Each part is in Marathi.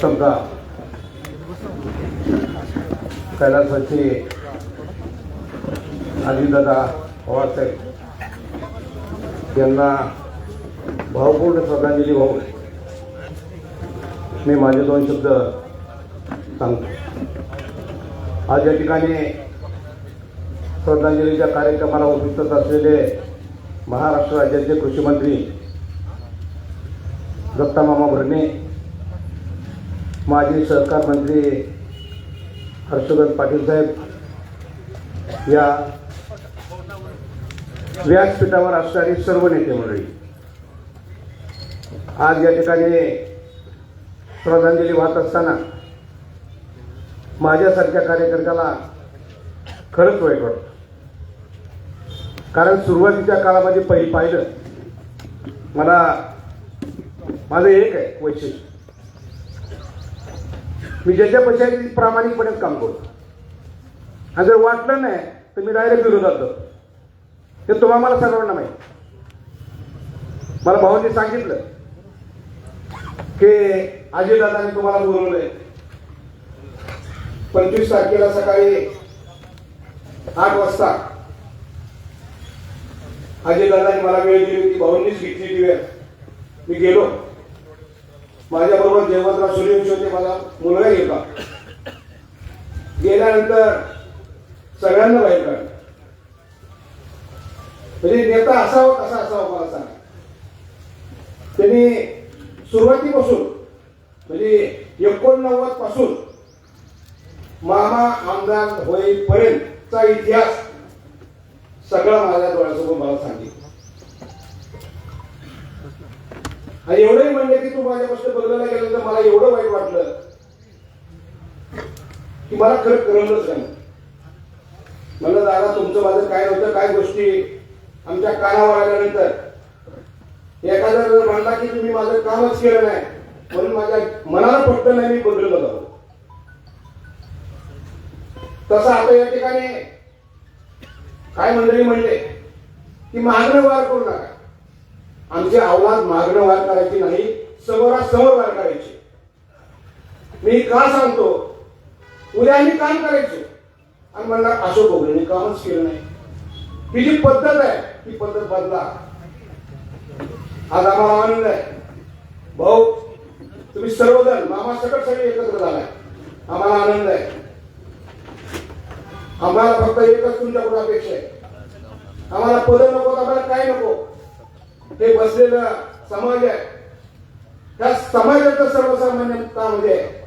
प्रथमतः कैलासवासी अजितदादा पवारसाहेब यांना भावपूर्ण श्रद्धांजली वाहून मी माझे दोन शब्द सांगतो. आज या ठिकाणी श्रद्धांजलीच्या कार्यक्रमाला उपस्थित असलेले महाराष्ट्र राज्याचे कृषी मंत्री दत्ता मामा भरणे, माजी सहकार मंत्री हर्षवर्धन पाटील साहेब, या व्यासपीठावर असणारी सर्व नेते मंडळी, आज या ठिकाणी श्रद्धांजली वाहत असताना माझ्यासारख्या कार्यकर्त्याला खरंच वाईट वाटतं. कारण सुरुवातीच्या काळामध्ये पाहिलं, मला माझं एक आहे वैशिष्ट्य, मी ज्याच्या पैशाची प्रामाणिकपणे काम करतो आणि जर वाटलं नाही तर मी डायरेक्ट विरोधात जातो. हे तुम्हाला मला सर्वांना माहिती. मला भावांनी सांगितलं की अजितदादांनी तुम्हाला बोलवलंय 25 तारखेला सकाळी 8 वाजता. अजितदादांनी मला वेळ दिली होती, भाऊंनीच घेतली ती वेळ. मी गेलो, माझ्याबरोबर जयवंतराव सूर्यवंशी होते, माझा मुलगा गेला. गेल्यानंतर सगळ्यांना बाहेर काढलं. म्हणजे नेता असावा कसा असावा मला सांगा. त्यांनी सुरुवातीपासून म्हणजे 89 पासून मामा आमदार होईपर्यंतचा इतिहास सगळा माझ्या डोळ्यासमोर मला सांगितलं. आणि एवढंही म्हणले की तू माझ्यापासून बघायला गेलं तर मला एवढं वाईट वाटलं की मला खरं करमलंच नाही. म्हणलं दादा तुमचं माझं काय नव्हतं, काय गोष्टी आमच्या कानावर आल्यानंतर एखादा जर म्हणला की तुम्ही माझं कामच केलं नाही म्हणून माझ्या मनाला पटलं नाही, मी बदललं जाऊ. तसं आता या ठिकाणी काय मंडळी म्हणले की मागणं वार करू नका. आमची अवलाद मागणं वार करायची नाही, समोरासमोर वार करायची. मी का सांगतो, उद्या आम्ही काम करायचो आणि म्हणणार अशोक ओगलेंनी कामच केलं नाही. ही जी पद्धत आहे ती पद्धत बदला. आज आम्हाला आनंद आहे भाऊ, तुम्ही सर्वजण मामा सकट सगळे एकत्र झालाय. आम्हाला आनंद आहे. आम्हाला फक्त एकच तुमच्याकडून अपेक्षा आहे. आम्हाला पद नको, आम्हाला काय नको. हे बसलेला समाज आहे, त्या समाजाचं सर्वसामान्य काम जे आहे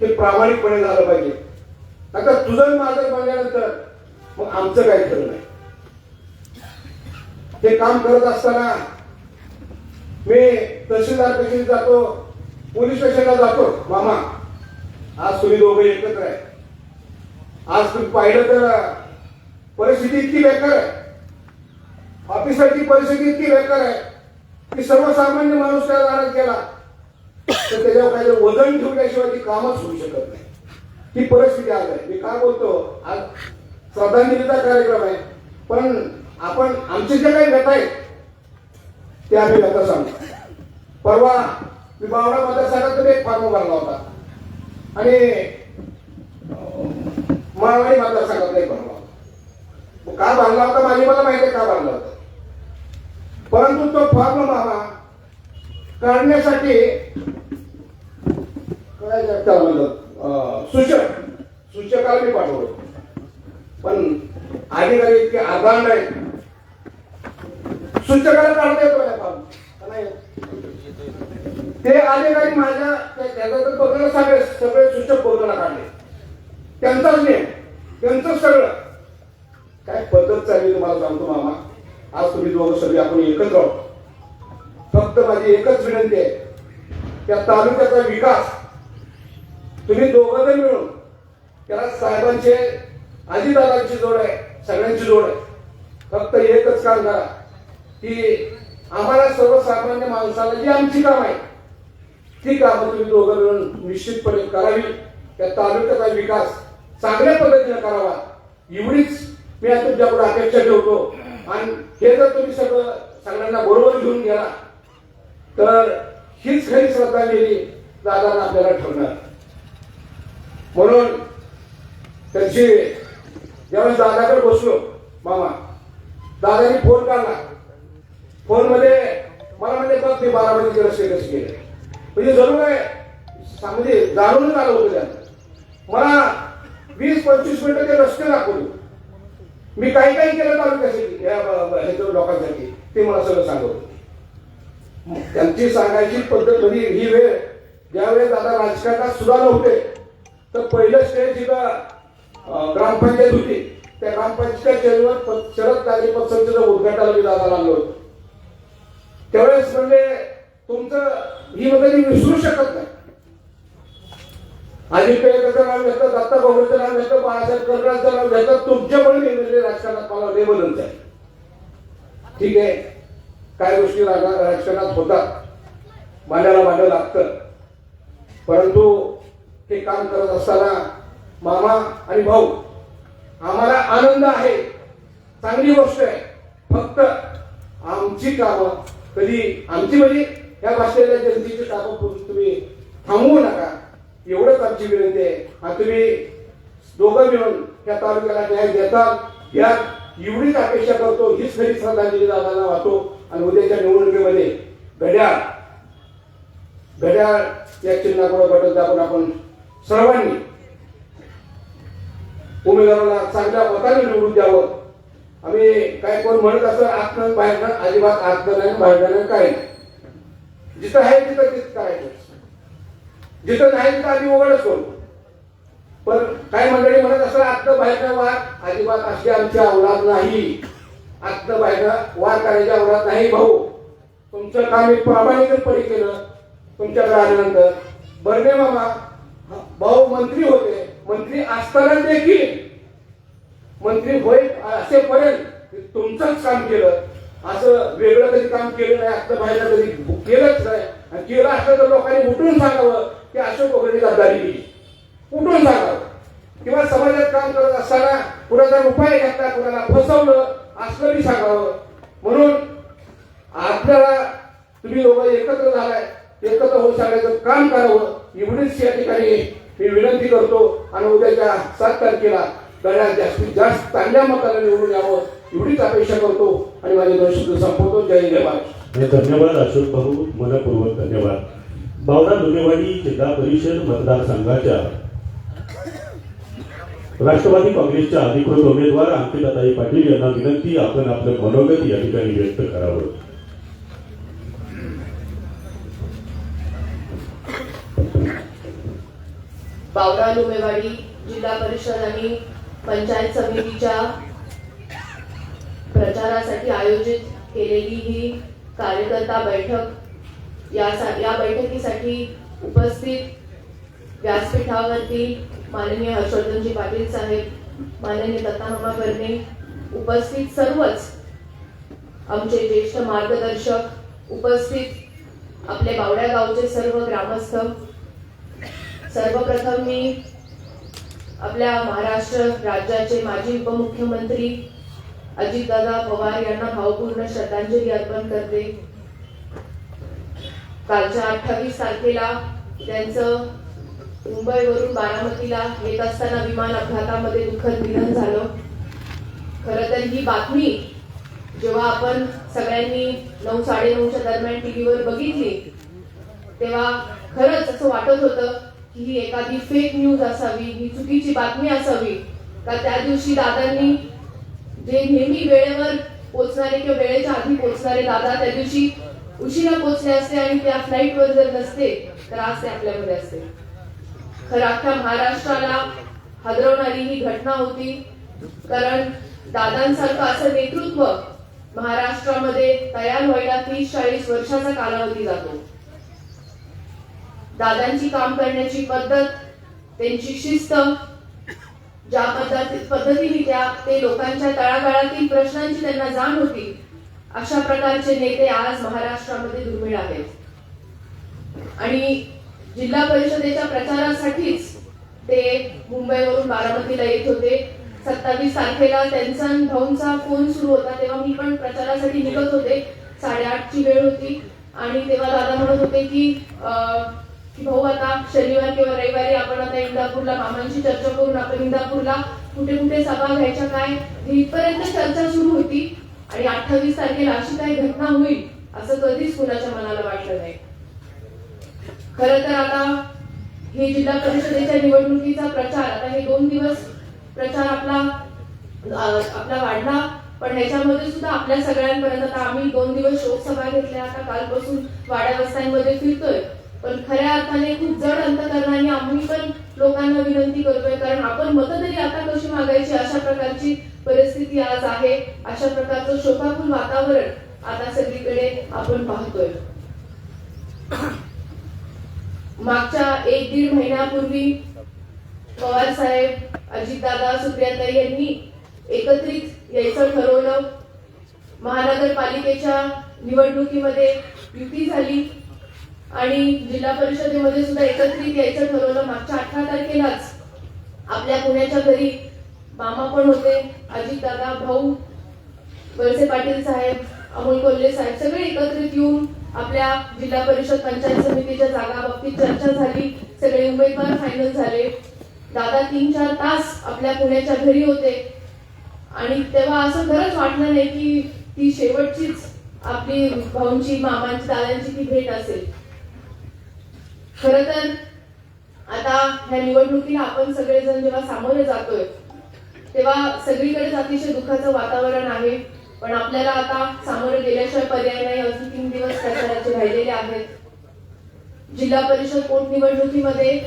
ते प्रामाणिकपणे झालं पाहिजे. आता तुझं माझं म्हणल्यानंतर मग आमचं काय खरं नाही. ते काम करत असताना मी तहसीलदार कचेरीत जातो, पोलीस स्टेशनला जातो. मामा आज तुम्ही दोघे एकत्र आहे. आज तुम्ही पाहिलं तर परिस्थिती इतकी बेकार आहे, ऑफिसरची परिस्थिती इतकी बेकार आहे की सर्वसामान्य माणूस त्या दारात गेला तर त्याच्यावर काही वजन ठेवल्याशिवाय ती कामच होऊ शकत नाही. ही परिस्थिती आज आहे. मी काय बोलतो, आज श्रद्धांजलीचा कार्यक्रम आहे, पण आपण आमचे जे काही व्यथा आहेत ते आम्ही व्यथा सांगतो. परवा मी बावडा मतदारसंघात एक फॉर्म भरला होता आणि मारवाडी मतदारसंघातला एक भरला होता. का भरला होता माझी मला माहिती आहे का भरला होता. परंतु तो फॉर्म मामा काढण्यासाठी काय सूचकाला मी पाठवलं, पण अधिकारी इतके आदान आहेत, सूचकाला काढता येतो ना फॉर्म. ते अधिकारी माझ्या त्याचा बघणं सगळे सूचक बघणं काढले. त्यांचाच नेम, त्यांचं सगळं काय पद्धत चालली तुम्हाला सांगतो मामा. आज तुम्ही दोघं सगळे आपण एकत्र आहोत. फक्त माझी एकच विनंती आहे, त्या तालुक्याचा विकास तुम्ही दोघं जण मिळून त्याला साहेबांचे अजितदादांची जोड आहे, सगळ्यांची जोड आहे. फक्त एकच काम करा की आम्हाला सर्वसामान्य माणसाला जी आमची काम आहे ती कामं तुम्ही दोघं मिळून निश्चितपणे करावी. त्या तालुक्याचा विकास चांगल्या पद्धतीने करावा एवढीच मी तुमच्याकडे अपेक्षा ठेवतो. आणि हे जर तुम्ही सगळ्यांना बरोबर घेऊन गेला तर हीच खरी श्रद्धांजली दादांना आपल्याला ठरणार. म्हणून त्यांची ज्यावेळेस दादाकडे बसलो मामा, दादानी फोन काढला. फोन मध्ये मला म्हणजे बघ मी बारामतीचे रस्ते कसे केले, म्हणजे जरूर आहे म्हणजे जाणूनच आलं होतं त्यानं. मला 20-25 मिनिटं ते रस्ते दाखवले. मी काही केलं तालुक्यासाठी या लोकांसाठी ते मला सगळं सांगत. त्यांची सांगायची पद्धत म्हणजे ही वेळ ज्यावेळेस दादा राजकारणात सुद्धा नव्हते, तर पहिलं स्टेज जिथं ग्रामपंचायत होती, त्या ग्रामपंचायत स्टेजवर शरद काळे पतसंस्थेचं उद्घाटनाला मी दादा लागलो होतो. त्यावेळेस म्हणजे तुमचं ही म्हणजे विसरू शकत नाही. अजित पवारचं नाव घेतलं, दत्ता भगवतचं नाव घेतलं, बाळासाहेब कर्नाडचं नाव घेतलं. तुमच्यामुळे म्हणजे राजकारणात मला लय बदल आहे. ठीक आहे, काय गोष्टी राजकारणात होतात, मांडायला लागतं. परंतु ते काम करत असताना मामा आणि भाऊ आम्हाला आनंद आहे, चांगली गोष्ट आहे. फक्त आमची कामं कधी आमची म्हणजे या भाषेच्या जनतेची कामं तुम्ही थांबवू नका, एवढंच आमची विनंती आहे. आणि तुम्ही दोघं मिळून त्या तालुक्याला न्याय देतात या एवढीच अपेक्षा करतो. हीच खरी श्रद्धांजली दादांना वाहतो. आणि उद्याच्या निवडणुकीमध्ये घड्याळ या चिन्हाकडे बटन दाबून आपण सर्वांनी उमेदवाराला चांगल्या मताने निवडून द्यावं. आम्ही काय कोण म्हणत असं आतनं बाहेरनं अजिबात आतनं नाही बाहेरनं काय, जिथं आहे तिथं तेच करायचं, जिथं नाही तिथं आम्ही उघडच करू. पण काय मंडळी म्हणत असं आतनं बाहेरनं वार अजिबात अशी आमची औलाद नाही. आतनं बाहेरनं वार करायची औलाद नाही. भाऊ तुमचं काम एक प्रामाणिकपणे केलं. तुमच्याकडे आल्यानंतर बर्ने मामा भाऊ मंत्री होते, मंत्री असताना देखील मंत्री होय असेपर्यंत तुमचंच काम केलं. असं वेगळं कधी काम केलं नाही, आतलं बाहेरनं कधी केलंच नाही. आणि केलं असलं तर लोकांनी उठून सांगावं की अशोक वगैरे गद्दारी केली, उठून सांगावं. किंवा समाजात काम करत असताना कुणाचा उपाय घेतला, कुणाला फसवलं असं सांगावं. म्हणून आपल्याला तुम्ही लोक एकत्र झालाय, एकत्र होऊन सांगायचं काम करावं एवढीच या ठिकाणी मी विनंती करतो. आणि उद्याच्या 7 तारखेला गड्या जास्तीत जास्त चांगल्या मताला निवडून यावं एवढीच अपेक्षा करतो. आणि माझे 2 शब्द संपवतो. जय जय महाराज. धन्यवाद अशोक भाऊ, मनपूर्वक धन्यवाद. भावना दुनेवाडी जिल्हा परिषद मतदारसंघाच्या राष्ट्रवादी काँग्रेसच्या अधिकृत उमेदवार अंकिताताई पाटील यांना विनंती, आपण आपलं मनोगत या ठिकाणी व्यक्त करावं. बावरा दुमेवाडी जिल्हा परिषद आणि पंचायत समितीच्या प्रचारासाठी आयोजित केलेली ही कार्यकर्ता बैठक, या बैठकीसाठी उपस्थित व्यासपीठावरती माननीय हर्षवर्धनजी पाटील साहेब, माननीय दत्तामामा बर्ने, उपस्थित सर्वच आमचे ज्येष्ठ मार्गदर्शक, उपस्थित आपले बावड्या गावचे सर्व ग्रामस्थ. सर्वप्रथम मी आपल्या महाराष्ट्र राज्याचे माजी उपमुख्यमंत्री अजितदादा पवार यांना भावपूर्ण श्रद्धांजली अर्पण करते. कालच्या 28 तारखेला त्यांचं मुंबईवरून बारामतीला येत असताना विमान अपघातामध्ये दुःखद निधन झालं. खरं तर ही बातमी जेव्हा आपण सगळ्यांनी 9-9:30च्या दरम्यान टीव्हीवर बघितली, तेव्हा खरंच असं वाटत होतं की ही एखादी फेक न्यूज असावी, ही चुकीची बातमी असावी. का त्या दिवशी दादांनी जे नेहमी वेळेवर पोहोचणारे किंवा वेळेच्या आधी पोहोचणारे दादा त्या दिवशी उशिरा पोहोचले असते आणि त्या फ्लाईटवर जर नसते तर आज ते आपल्यामध्ये असते. खरं अख्ख्या महाराष्ट्राला हादरवणारी ही घटना होती. कारण दादांसारखं असं नेतृत्व महाराष्ट्रामध्ये तयार व्हायला 30-40 वर्षाचा कालावधी जातो. दादांची काम करण्याची पद्धत, त्यांची शिस्त, ज्या पद्धतीने ते लोकांच्या तळागाळातील प्रश्नांची त्यांना जाण होती, अशा प्रकारचे नेते आज महाराष्ट्रामध्ये दुर्मिळ आहेत. आणि जिल्हा परिषदेच्या प्रचारासाठीच ते मुंबईवरून बारामतीला येत होते. 27 तारखेला त्यांचा भाऊंचा फोन सुरू होता, तेव्हा मी पण प्रचारासाठी निघत होते. 8:30ची वेळ होती आणि तेव्हा दादा म्हणत होते की की भाऊ आता शनिवार किंवा रविवारी आपण आता इंदापूरला मामांची चर्चा करून आपण इंदापूरला कुठे कुठे सभा घ्यायच्या काय इथपर्यंत चर्चा सुरू होती आणि 28 तारखेला अशी काही घटना होईल असं कधीच कुणाच्या मनाला वाटलं नाही. खरं तर आता हे जिल्हा परिषदेच्या निवडणुकीचा प्रचार आता हे 2 दिवस प्रचार आपला वाढला, पण ह्याच्यामध्ये सुद्धा आपल्या सगळ्यांपर्यंत आता आम्ही 2 दिवस शोकसभा घेतल्या, आता कालपासून वाड्या वस्त्यांमध्ये फिरतोय, पण खऱ्या अर्थाने खूप जड अंतकरणाने आम्ही पण लोकांना विनंती करतोय, कारण आपण मतं तरी आता कशी मागायची अशा प्रकारची परिस्थिती आज आहे. अशा प्रकारचं शोकाकुल वातावरण आता सगळीकडे आपण पाहतोय. मागच्या 1-1.5 महिन्यापूर्वी पवार साहेब, अजितदादा, सुप्रियाताई यांनी एकत्रित यायचं ठरवलं. महानगरपालिकेच्या निवडणुकीमध्ये युती झाली आणि जिल्हा परिषदेमध्ये सुद्धा एकत्रित यायचं ठरवलं. मागच्या 18 तारखेलाच आपल्या पुण्याच्या घरी मामा पण होते, अजितदादा, भाऊ, वळसे पाटील साहेब, अमोल कोल्हे साहेब सगळे एकत्रित येऊन आपल्या जिल्हा परिषद पंचायत समितीच्या जागा बाबतीत चर्चा झाली. सगळे उमेदवार फायनल झाले. दादा 3-4 तास आपल्या पुण्याच्या घरी होते आणि तेव्हा असं खरंच वाटलं नाही की ती शेवटचीच आपली भाऊंची, मामांची, दादांची ती भेट असेल. खरं तर आता ह्या निवडणुकीला आपण सगळेजण जेव्हा सामोरे जातोय तेव्हा सगळीकडेच अतिशय दुःखाचं वातावरण आहे, पण आपल्याला आता सामोरे गेल्याशिवाय पर्याय नाही. अजून 3 दिवस प्रचाराचे राहिलेले आहेत. जिल्हा परिषद पोटनिवडणुकीमध्ये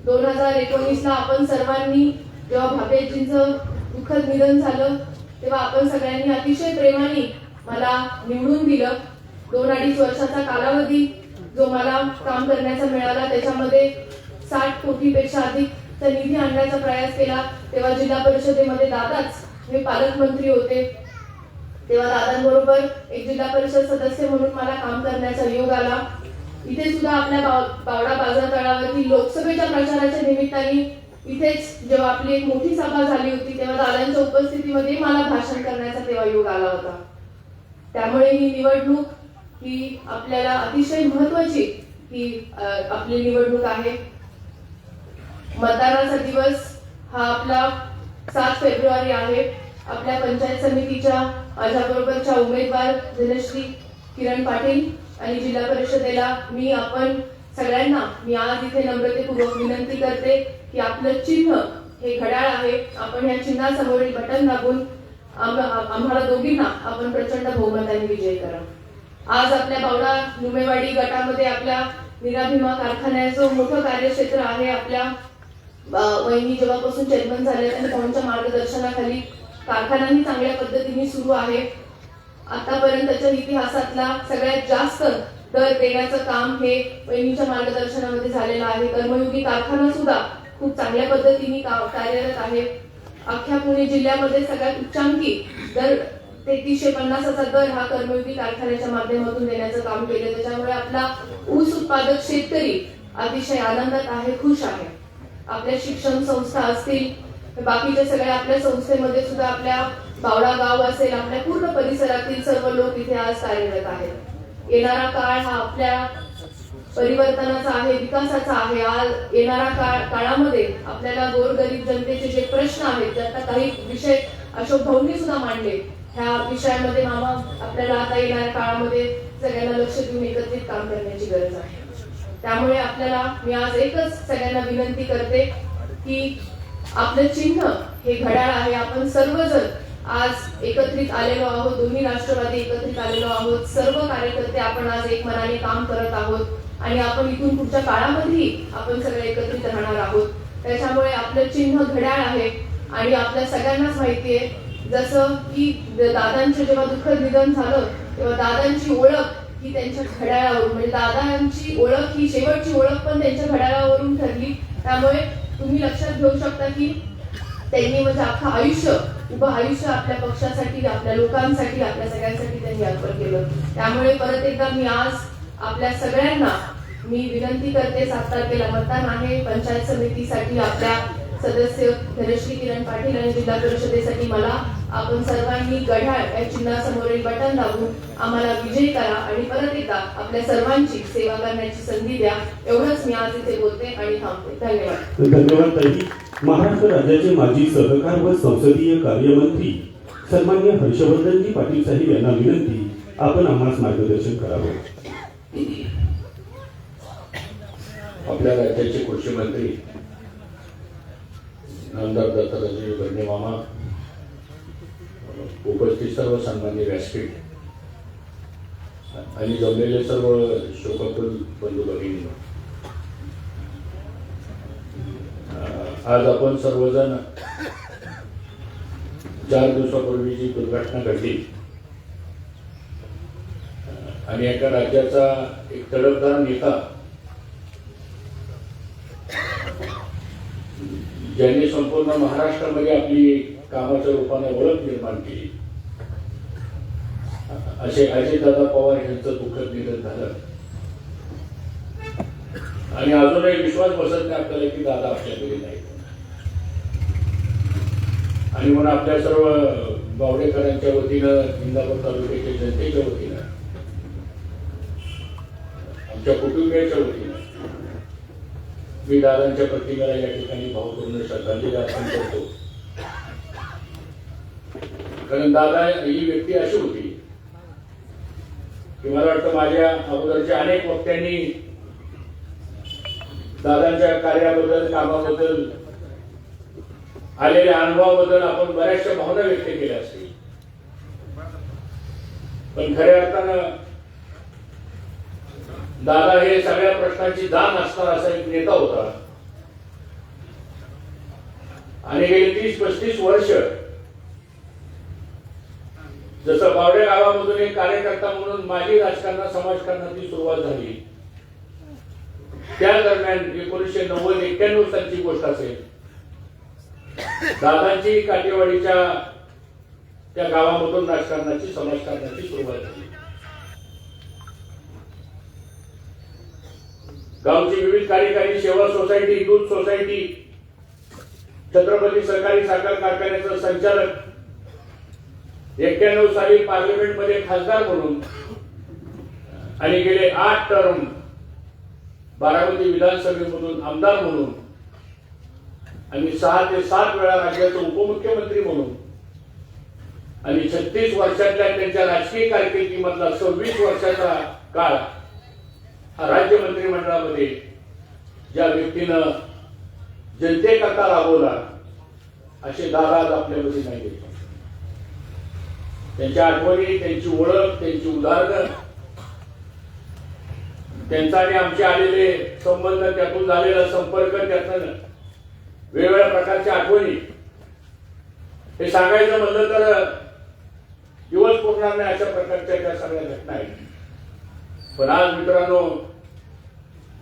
2019ला आपण सर्वांनी जेव्हा भापेजींचं दुःखद निधन झालं तेव्हा आपण सगळ्यांनी अतिशय प्रेमाने मला निवडून दिलं. 2-2.5 वर्षाचा कालावधी जो मला काम करण्याचा मिळाला त्याच्यामध्ये 60 कोटीपेक्षा अधिकचा निधी आणण्याचा प्रयास केला. तेव्हा जिल्हा परिषदेमध्ये दादाच हे पालकमंत्री होते, तेव्हा दादांबरोबर एक जिल्हा परिषद सदस्य म्हणून मला काम करण्याचा योग आला. इथे सुद्धा आपल्या बावडा बाजार तळावरती लोकसभेच्या प्रचाराच्या निमित्ताने इथेच जेव्हा आपली एक मोठी सभा झाली होती तेव्हा दादांच्या उपस्थितीमध्ये मला भाषण करण्याचा तेव्हा योग आला होता. त्यामुळे ही निवडणूक ही आपल्याला अतिशय महत्वाची ही आपली निवडणूक आहे. मतदानाचा दिवस हा आपला 7 फेब्रुवारी आहे. आपल्या पंचायत समितीच्या माझ्याबरोबरच्या उमेदवार धनश्री किरण पाटील आणि जिल्हा परिषदेला आपण सगळ्यांना मी आज इथे नम्रतेपूर्वक विनंती करते की आपलं चिन्ह हे घड्याळ आहे. आपण या चिन्हासमोरील बटन दाबून आम्हाला दोघींना आपण प्रचंड बहुमताने विजयी करा. आज आपल्या बावडा नुमेवाडी गटामध्ये आपल्या निराभिमा कारखान्याचं मोठं कार्यक्षेत्र आहे. आपल्या वहिनी जेव्हापासून चेअरमन झाल्या आणि त्यांच्या मार्गदर्शनाखाली कारखानाही चांगल्या पद्धतीने सुरू आहे. आतापर्यंतच्या इतिहासातला सगळ्यात जास्त दर देण्याचं काम हे वहिनीच्या मार्गदर्शनामध्ये झालेलं आहे. कर्मयोगी कारखाना सुद्धा खूप चांगल्या पद्धतीने कार्यरत आहे. अख्ख्या पुणे जिल्ह्यामध्ये सगळ्यात उच्चांकी दर 3350चा दर हा कर्मयोगी कारखान्याच्या माध्यमातून देण्याचं काम केलं. त्याच्यामुळे आपला ऊस उत्पादक शेतकरी अतिशय आनंदात आहे, खुश आहे. आपल्या शिक्षण संस्था असतील, बाकीच्या सगळ्या आपल्या संस्थेमध्ये सुद्धा आपल्या बावडा गाव असेल, आपल्या पूर्ण परिसरातील सर्व लोक इथे आज कार्यरत आहेत. येणारा काळ हा आपल्या परिवर्तनाचा आहे, विकासाचा आहे. आज येणाऱ्या काळामध्ये आपल्याला गोरगरीब जनतेचे जे प्रश्न आहेत, ज्यात काही विषय अशोक भाऊंनी सुद्धा मांडले, ह्या विषयामध्ये मामा आपल्याला आता येणाऱ्या काळामध्ये सगळ्यांना लक्ष देऊन एकत्रित काम करण्याची गरज आहे. त्यामुळे आपल्याला मी आज एकच सगळ्यांना विनंती करते की आपलं चिन्ह हे घड्याळ आहे. आपण सर्वजण आज एकत्रित आलेलो आहोत, दोन्ही राष्ट्रवादी एकत्रित आलेलो आहोत. सर्व कार्यकर्ते आपण आज एक मनाने काम करत आहोत आणि आपण इथून पुढच्या काळामध्येही आपण सगळे एकत्रित राहणार आहोत. त्याच्यामुळे आपलं चिन्ह घड्याळ आहे आणि आपल्या सगळ्यांनाच माहिती आहे, जसं की दादांचं जेव्हा दुःखद निधन झालं तेव्हा दादांची ओळख ही त्यांच्या घड्याळावरून, म्हणजे दादांची ओळख ही शेवटची ओळख पण त्यांच्या घड्याळावरून ठरली. त्यामुळे तुम्ही लक्षात घेऊ शकता की त्यांनी म्हणजे अख्खं आयुष्य, उभं आयुष्य आपल्या पक्षासाठी, आपल्या लोकांसाठी, आपल्या सगळ्यांसाठी त्यांनी अर्पण केलं. त्यामुळे परत एकदा मी आज आपल्या सगळ्यांना मी विनंती करते, 7 तारखेला मतदान आहे. पंचायत समितीसाठी आपल्या सदस्य धनश्री किरण पाटील आणि जिल्हा परिषदेसाठी मला आपण सर्वांनी घड्याळ या चिन्हासमोरील बटन दाबून आम्हाला विजयी करा आणि परत एकदा आपल्या सर्वांची सेवा करण्याची संधी द्या. एवढंच मी आज इथे बोलते आणि थांबते. धन्यवाद. धन्यवाद ताई. महाराष्ट्र राज्याचे माजी सहकार व संसदीय कार्यमंत्री सन्मान्य हर्षवर्धनजी पाटील साहेब यांना विनंती, आपण आम्हाला मार्गदर्शन करावं. आपल्या राज्याचे कृषी मंत्री नामदार दत्तात्रय भरणे मामा, उपस्थित सर्व सन्मान्य व्यासपीठ आणि जमलेले सर्व शोकाकुल बंधू भगिनी, आज आपण सर्वजण 4 दिवसापूर्वी जी दुर्घटना घडली आणि एका राज्याचा एक तडफदार नेता ज्यांनी संपूर्ण महाराष्ट्रामध्ये आपली कामाच्या रूपाने ओळख निर्माण केली, असे अजितदादा पवार यांचं दुःखद निधन झालं. आणि अजूनही विश्वास बसत नाही आपल्याला की दादा आपल्या घरी नाही. आणि म्हणून आपल्या सर्व बावडेकरांच्या वतीनं, इंदापूर तालुक्याच्या जनतेच्या वतीनं, आमच्या कुटुंबियाच्या वतीनं मी दादांच्या प्रतिमेला या ठिकाणी भावपूर्ण श्रद्धांजली अर्पण करतो. कारण दादा ही व्यक्ती अशी होती की मला वाटतं माझ्या अगोदरच्या अनेक वक्त्यांनी दादांच्या कार्याबद्दल, कामाबद्दल, आलेल्या अनुभवाबद्दल आपण बऱ्याचशा भावना व्यक्त केल्या असतील. पण खऱ्या अर्थानं दादा हे सगळ्या प्रश्नांची जाण असणारा असा एक नेता होता. आणि गेली 30-35 वर्ष जसं बावडे गावामधून एक कार्यकर्ता म्हणून माझी राजकारणात, समाजकारणाची सुरुवात झाली, त्या दरम्यान 1990-91 सालची गोष्ट असेल, दादांची काटेवाडीच्या त्या गावामधून राजकारणाची, समाजकारणाची सुरुवात झाली. गावची विविध कार्यकारी सेवा सोसायटी, दूध सोसायटी, छत्रपती सहकारी साखर कारखान्याचं संचालक, 91 साली पार्लमेंटमध्ये खासदार म्हणून आणि गेले 8 टर्म बारामती विधानसभेमधून आमदार म्हणून आणि 6 ते 7 वेळा राज्याचे उपमुख्यमंत्री म्हणून आणि 36 वर्षातल्या त्यांच्या राजकीय कारकिर्दीमधला 26 वर्षाचा काळ हा राज्य मंत्रिमंडळामध्ये ज्या व्यक्तीनं जनतेकरता राबवला, असे दादा आज आपल्यामध्ये नाही देत. त्यांच्या आठवणी, त्यांची ओळख, त्यांची उदाहरणं, त्यांचा आणि आमचे आलेले संबंध, त्यातून झालेला संपर्क, त्यातून वेगवेगळ्या प्रकारच्या आठवणी, हे सांगायचं म्हणलं तर दिवस पुरणार नाही, अशा प्रकारच्या त्या सगळ्या घटना आहेत. पण आज मित्रांनो,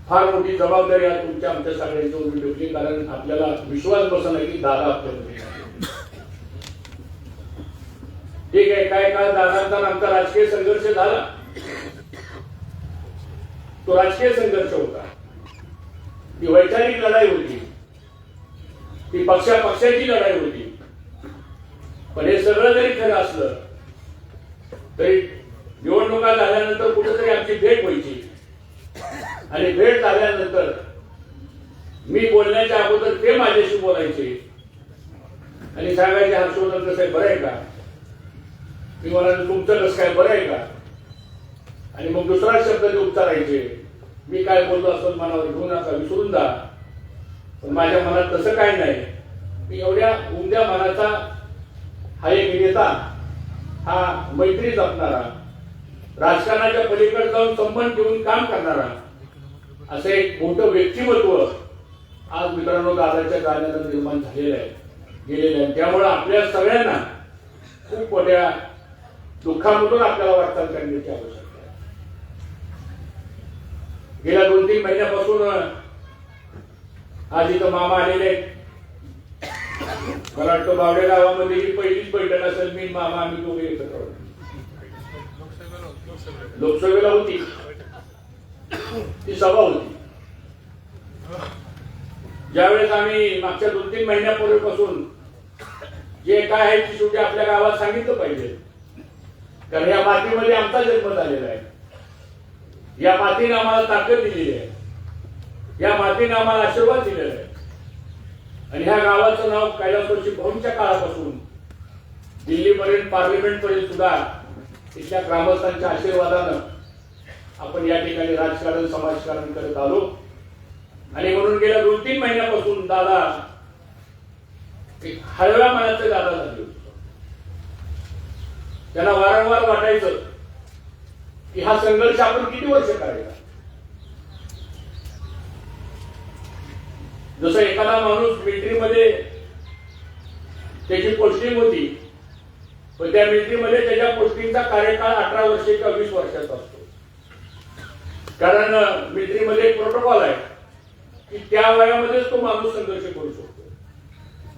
फार मोठी जबाबदारी आज तुमच्या आमच्या सगळ्यांच्या उभी ठेवली. कारण आपल्याला विश्वास बसला की दादा आपल्यामध्ये. ठीक आहे, काय काळ दादांचा आमचा राजकीय संघर्ष झाला, तो राजकीय संघर्ष होता, ती वैचारिक लढाई होती, ती पक्षाची लढाई होती. पण हे सगळं जरी खरं असलं तरी निवडणुका झाल्यानंतर कुठेतरी आमची भेट व्हायची आणि भेट झाल्यानंतर मी बोलण्याच्या अगोदर ते माझ्याशी बोलायचे आणि सांगायचे, हर्षवर्धन कसं आहे, बरं आहे का? मी म्हणाले, तुमचं कसं काय, बरं आहे का? आणि मग दुसरा शब्द ते उच्चारायचे, मी काय बोललो असं मनावर घेऊ नका, विसरून जा. पण माझ्या मनात तसं काय नाही. मी एवढ्या उमद्या मनाचा हा एक नेता, हा मैत्री जपणारा, राजकारणाच्या पलीकडे जाऊन संबंध ठेवून काम करणारा असं एक मोठं व्यक्तिमत्व आज मित्रांनो दादाच्या कार्यालयात निर्माण झालेलं आहे, गेलेलं आहे. त्यामुळे आपल्या सगळ्यांना खूप मोठ्या दुःखामधून आपल्याला वाटचाल करण्याची आवश्यकता आहे. गेल्या 2-3 महिन्यापासून आज इथं मामा आलेले आहेत. मला वाटतं बावडे गावामध्ये ही पहिलीच बैठक असेल, मी मामा आम्ही दोघे एकत्र आहोत. लोकसभेला होती ती सभा होती ज्यावेळेस आम्ही मागच्या 2-3 महिन्यापूर्वीपासून जे काय आहे ते शेवटी आपल्या गावात सांगितलं पाहिजे, कारण या मातीमध्ये आमचा जन्म झालेला आहे. या मातीने आम्हाला ताकद दिलेली आहे, या मातीने आम्हाला आशीर्वाद दिलेला आहे. आणि ह्या गावाचं नाव कैलासवासी भाऊंच्या काळापासून दिल्लीपर्यंत, पार्लिमेंटपर्यंत सुद्धा इथल्या ग्रामस्थांच्या आशीर्वादानं आपण या ठिकाणी राजकारण, समाजकारण करत आलो. आणि म्हणून गेल्या 2-3 महिन्यापासून दादा एक हळव्या मनाचे दादा झाले होते. त्यांना वारंवार वाटायचं की हा संघर्ष आपण किती वर्ष करायचा. जसं एखादा माणूस मिलिटरीमध्ये त्याची पोस्टिंग होती, पण त्या मिलिटरीमध्ये त्याच्या पोस्टिंगचा कार्यकाळ 18 वर्ष किंवा 20 वर्षाचा असतो. कारण मिलिटरीमध्ये एक प्रोटोकॉल आहे की त्या वयामध्येच तो माणूस संघर्ष करू शकतो.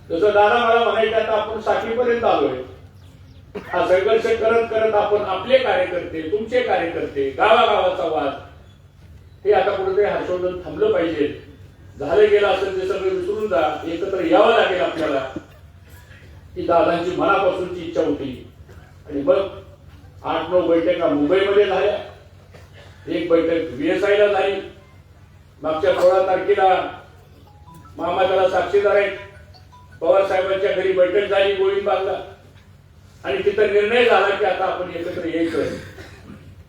जसं दादा मला म्हणायचं, आता आपण 60पर्यंत आलोय. हा संघर्ष करत करत आपण आपले कार्यकर्ते, तुमचे कार्यकर्ते, गावागावाचा वाद, हे आता कुठेतरी हर्षवर्धन थांबलं पाहिजे. झालं गेलं असेल ते सगळं विसरून जा, एकत्र यावं लागेल आपल्याला, ही दादांची मनापासूनची इच्छा होती. आणि मग 8-9 बैठका मुंबईमध्ये झाल्या, एक बैठक VSI ला झाली. मागच्या 16 तारखेला मामा त्याला साक्षीदार आहेत, पवार साहेबांच्या घरी बैठक झाली गोविंदबागला. आणि तिथं निर्णय झाला की आता आपण एकत्र यायचं.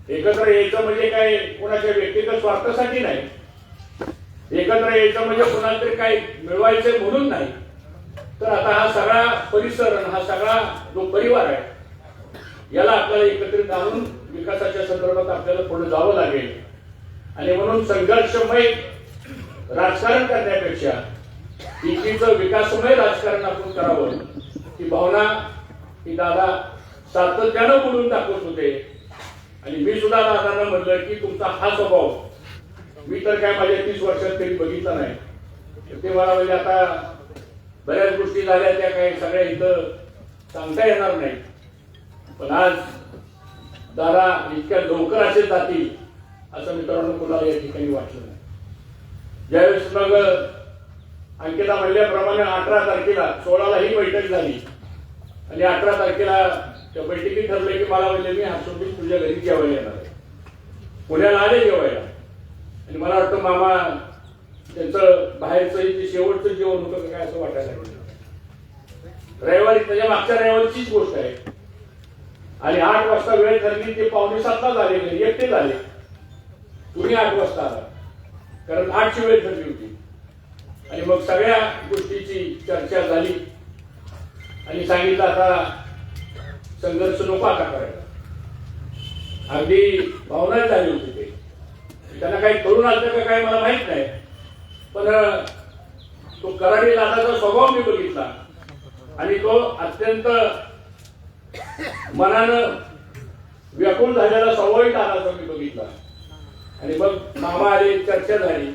एकत्र यायचं म्हणजे काय कोणाच्या व्यक्तिगत स्वार्थासाठी नाही, एकत्र यायचं म्हणजे कोणाला तरी काय मिळवायचंय म्हणून नाही. तर आता हा सगळा परिसर, हा सगळा जो परिवार आहे, याला आपल्याला एकत्रित आणून विकासाच्या संदर्भात आपल्याला पुढे जावं लागेल. आणि म्हणून संघर्षमय राजकारण करण्यापेक्षा एकीचं विकासमय राजकारण आपण करावं, ही भावना ही दादा सातत्यानं बोलून दाखवत होते. आणि मी सुद्धा दादांना म्हटलं की तुमचा हा स्वभाव मी तर काय माझ्या 30 वर्षात तरी बघितला नाही. ते मला म्हणजे आता बऱ्याच गोष्टी झाल्या, त्या काही सगळ्या इथं सांगता येणार नाही. पण आज दादा इतक्या लवकर असे जातील असं मित्रांनो कुणाला या ठिकाणी वाटलं नाही. ज्यावेळेस मग अंकिता म्हणल्याप्रमाणे 18 तारखेला 16ला ही बैठक झाली. आणि 18 तारखेला त्या बैठकीत ठरलं की मला म्हणले मी हर्षवर्धन तुझ्या घरी जेवायला येणार आहे. पुण्याला आले जेवायला. आणि मला वाटतं मामा त्यांचं बाहेरचं ते शेवटचं जेवण होतं काय असं वाटायला लागलं. रविवारी, त्याच्या मागच्या रविवारीचीच गोष्ट आहे. आणि 8 वाजता वेळ ठरली, ते 6:45ला झाले, घरी एकटे झाले. तुम्ही 8 वाजता आला, कारण 8ची वेळ ठरली होती. आणि मग सगळ्या गोष्टीची चर्चा झाली आणि सांगितलं आता संघर्ष नको आता करायला. अगदी भावना झाली होती. ते त्यांना काही करून आलं का काय मला माहित नाही, पण तो कराडी दादाचा स्वभाव मी बघितला आणि तो अत्यंत मनानं व्याकुळ झालेला स्वाभाविक दादाचा मी बघितला. आणि मग मामा आले, चर्चा झाली.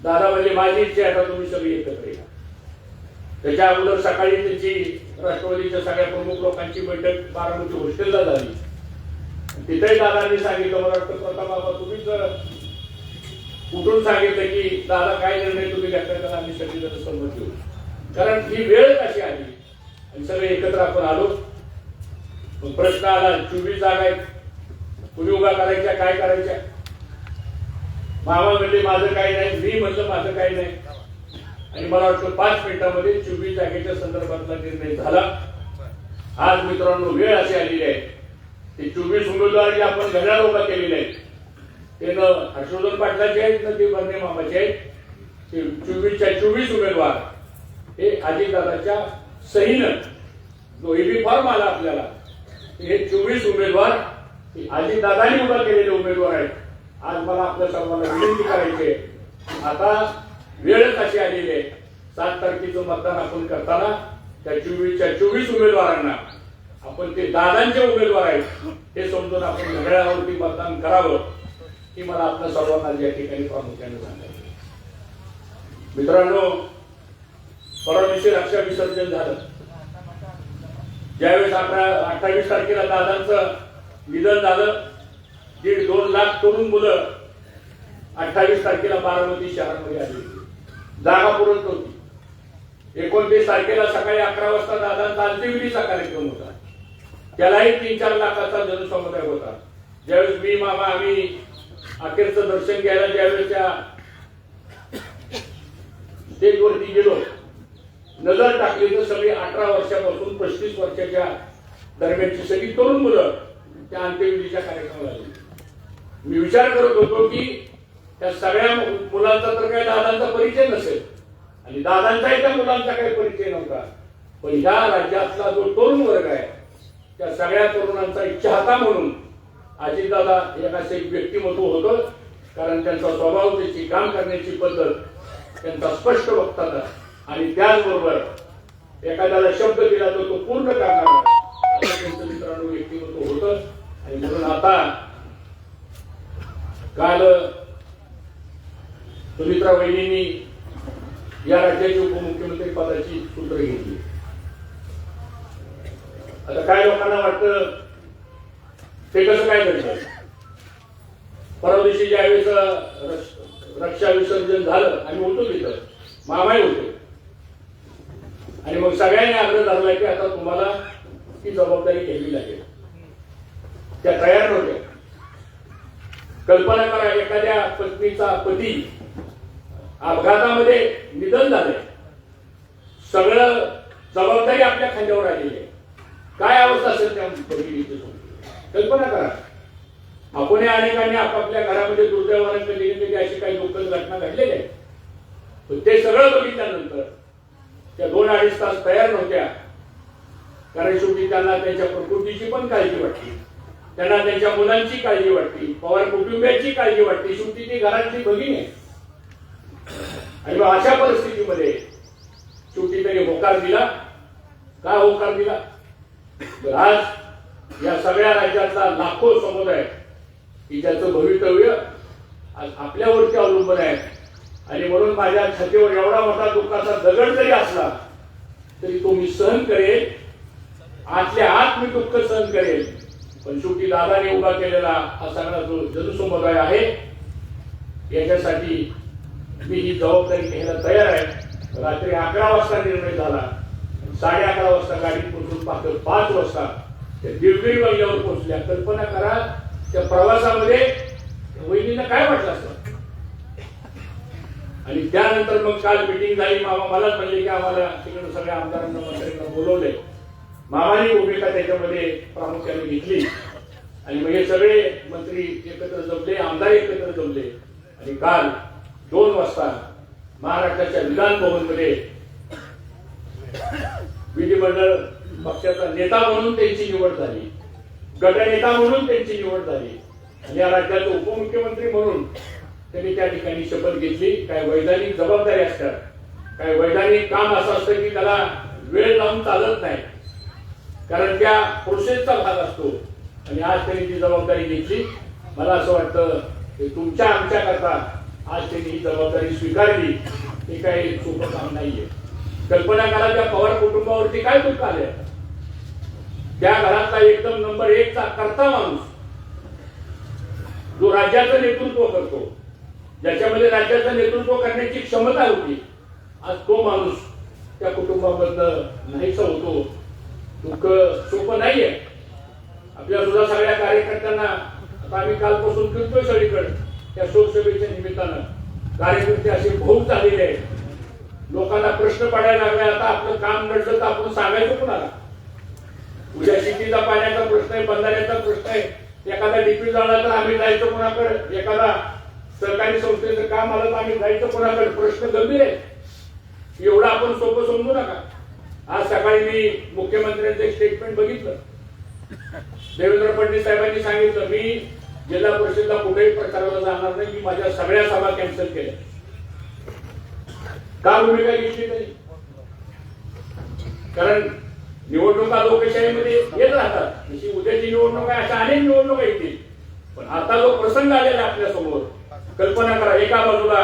दादा म्हणजे माझी इच्छा आहे आता तुम्ही सगळी एकत्र या. त्याच्या अगोदर सकाळी त्यांची राष्ट्रवादीच्या सगळ्या प्रमुख लोकांची बैठक बारामती हॉस्टेलला झाली. तिथेही दादांनी सांगितलं, मला वाटतं प्रताप बाबा तुम्हीच कुठून सांगितलं की दादा काय निर्णय तुम्ही घेताय त्याला आम्ही सगळी सहमत घेऊ. कारण ही वेळ कशी आली आणि सगळे एकत्र आपण आलो. मग प्रश्न आला 24 जागा आहेत, कुणी उभा करायच्या, काय करायच्या. मामा म्हणले माझं काही नाही, मी म्हणलं माझं काही नाही. आणि मला वाटतं 5 मिनिटांमध्ये 24 जागेच्या संदर्भातला निर्णय झाला. आज मित्रांनो वेळ अशी आलेली आहे, ते 24 उमेदवार जे आपण घड्याळ उभा केलेले आहेत ते न हर्षवर्धन पाटलाचे आहेत ना ते बर्णे मामाचे आहेत. ते 24च्या 24 उमेदवार हे अजितदादाच्या सहीनं जो EB फॉर्म आला आपल्याला, हे 24 उमेदवार अजितदादांनी उभा केलेले उमेदवार आहेत. आज मला आपल्या सर्वांना विनंती करायची आहे, आता वेळच अशी आलेली आहे, 7 तारखेचं मतदान आपण करताना त्या 24च्या 24 उमेदवारांना आपण ते दादांचे उमेदवार आहेत हे समजून आपण घड्याळावरती मतदान करावं, ही मला आपल्या सर्वांना या ठिकाणी प्रामुख्याने सांगायचं. मित्रांनो, परवा दिवशी रक्षा विसर्जन झालं. ज्यावेळेस 28 तारखेला दादांचं निधन झालं, 1.5-2 लाख तरुण मुलं 28 तारखेला बारामती शहरामध्ये आली. जागा पुरत नव्हती. 29 तारखेला सकाळी 11 वाजता दादांचा अंत्यविधीचा कार्यक्रम होता. त्यालाही 3-4 लाखाचा जनसमुदाय होता. ज्यावेळेस मी मामा आम्ही अखेरचं दर्शन घ्यायला ज्यावेळेसच्या स्टेजवरती गेलो, नजर टाकली तर सगळी 18 वर्षापासून 35 वर्षाच्या दरम्यानची सगळी तरुण मुलं त्या अंत्यविधीच्या कार्यक्रमाला आली. मी विचार करत होतो की त्या सगळ्या मुलांचा तर काही दादांचा परिचय नसेल आणि दादांचाही त्या मुलांचा काही परिचय नव्हता, पण ह्या राज्यातला जो तरुण वर्ग आहे त्या सगळ्या तरुणांचा इच्छाहता म्हणून अजितदादा एकाच एक व्यक्तिमत्व होतं. कारण त्यांचा स्वभाव, त्याची काम करण्याची पद्धत, त्यांचा स्पष्ट वक्तव्य आणि त्याचबरोबर एखाद्याला शब्द दिला तर तो पूर्ण करणारा त्यांचं मित्रांनो व्यक्तिमत्व होतं. आणि म्हणून आता काल सुमित्रा वहिनींनी या राज्याची उपमुख्यमंत्री पदाची सूत्र घेतली. आता काय लोकांना वाटतं ते कसं काय घडलं. परवा दिवशी ज्यावेळेस रक्षा विसर्जन झालं आम्ही होतो तिथं, मामाही होते, आणि मग सगळ्यांनी आग्रह धरला की आता तुम्हाला ती जबाबदारी घ्यावी लागेल. त्या तयार नव्हत्या. कल्पना करा, एखाद्या पत्नीचा पती अपघातामध्ये निधन झालंय, सगळं जबाबदारी आपल्या खांद्यावर आलेली आहे. काय अवस्था असेल त्या भगिनीची कल्पना करा. आपण अनेकांनी आपापल्या घरामध्ये दुर्दैवाने कधी अशी काही दुःखद घटना घडलेल्या आहेत, पण ते सगळं बघितल्यानंतर त्या 2-2.5 तास तयार नव्हत्या. कारण शेवटी त्यांना त्यांच्या प्रकृतीची पण काळजी वाटली, त्यांना त्यांच्या मुलांची काळजी वाटली, पवार कुटुंबियांची काळजी वाटली. शेवटी ती घरातली भगिनी आहे. आणि मग अशा परिस्थितीमध्ये शेवटी त्यांनी होकार दिला. का होकार दिला? तर आज या सगळ्या राज्यातला लाखो समुदाय की ज्याचं भवितव्य आज आपल्यावरती अवलंबून आहे. आणि म्हणून माझ्या छातीवर एवढा मोठा दुःखाचा दगड जरी असला तरी तो मी सहन करेल, आतल्या आत मी दुःख सहन करेल. पण शेवटी दादाने उभा केलेला हा सगळा जो जनसमुदाय आहे याच्यासाठी मी ही जबाबदारी घ्यायला तयार आहे. रात्री 11 वाजता निर्णय झाला, 11:30 वाजता गाडीत पोहोचून पाहतो 5 वाजता त्या दिवगिरी बंगल्यावर पोहोचल्या. कल्पना करा त्या प्रवासामध्ये वहिनींना काय वाटलं असतं. आणि त्यानंतर मग काल मिटिंग झाली. मामा मलाच म्हणले की आम्हाला तिकडे सगळ्या आमदारांना मंत्र्यांना बोलवले. मामानी भूमिका त्याच्यामध्ये प्रामुख्याने घेतली. आणि मग हे सगळे मंत्री एकत्र जमले, आमदार एकत्र जमले. आणि काल 2 वाजता महाराष्ट्राच्या विधान भवनमध्ये विधिमंडळ पक्षाचा नेता म्हणून त्यांची निवड झाली, गटनेता म्हणून त्यांची निवड झाली, आणि या राज्याचे उपमुख्यमंत्री म्हणून त्यांनी त्या ठिकाणी शपथ घेतली. काय वैधानिक जबाबदारी असतात, काय वैधानिक काम असं असतं की त्याला वेळ लावून चालत नाही, कारण त्या प्रोसेसचा भाग असतो. आणि आज त्यांनी ती जबाबदारी घेतली. मला असं वाटतं की तुमच्या आमच्या करता आज त्यांनी ही जबाबदारी स्वीकारली. हे काही सोपं काम नाहीये. कल्पना करा त्या पवार कुटुंबावरती काय दुःख आले. त्या घरातला एकदम नंबर 1 चा कर्ता माणूस, जो राज्याचं नेतृत्व करतो, ज्याच्यामध्ये राज्याचं नेतृत्व करण्याची क्षमता होती, आज तो माणूस त्या कुटुंबाबद्दल नाहीसा होतो. दुःख सोपं नाहीये. आपल्या सुद्धा सगळ्या कार्यकर्त्यांना आता आम्ही कालपासून फिरतोय सगळीकडे त्या शोकसभेच्या निमित्तानं. कार्यकर्ते असे भाऊक झालेले आहेत. लोकांना प्रश्न पडायला लागले, आता आपलं काम नडलं तर आपण सांगायचं कोणाला. उद्या शेतीचा पाण्याचा प्रश्न आहे, बंधाऱ्याचा प्रश्न आहे, एखादा डीपी झाला तर आम्ही जायचं कोणाकडे, एखादा सरकारी संस्थेचं काम आलं तर आम्ही जायचं कोणाकडे. प्रश्न गंभीर आहे. एवढं आपण सोपं समजू नका. आज सकाळी मी मुख्यमंत्र्यांचं एक स्टेटमेंट बघितलं. देवेंद्र फडणवीस साहेबांनी सांगितलं, मी जिल्हा परिषदला कुठेही प्रचाराला जाणार नाही, मी माझ्या सगळ्या सभा कॅन्सल केल्या. का भूमिका घेतली तरी? कारण निवडणुका लोकशाहीमध्ये येत राहतात. जशी उद्याची निवडणूक आहे अशा अनेक निवडणुका येतील. पण आता जो प्रसंग आलेला आहे आपल्या समोर, कल्पना करा, एका बाजूला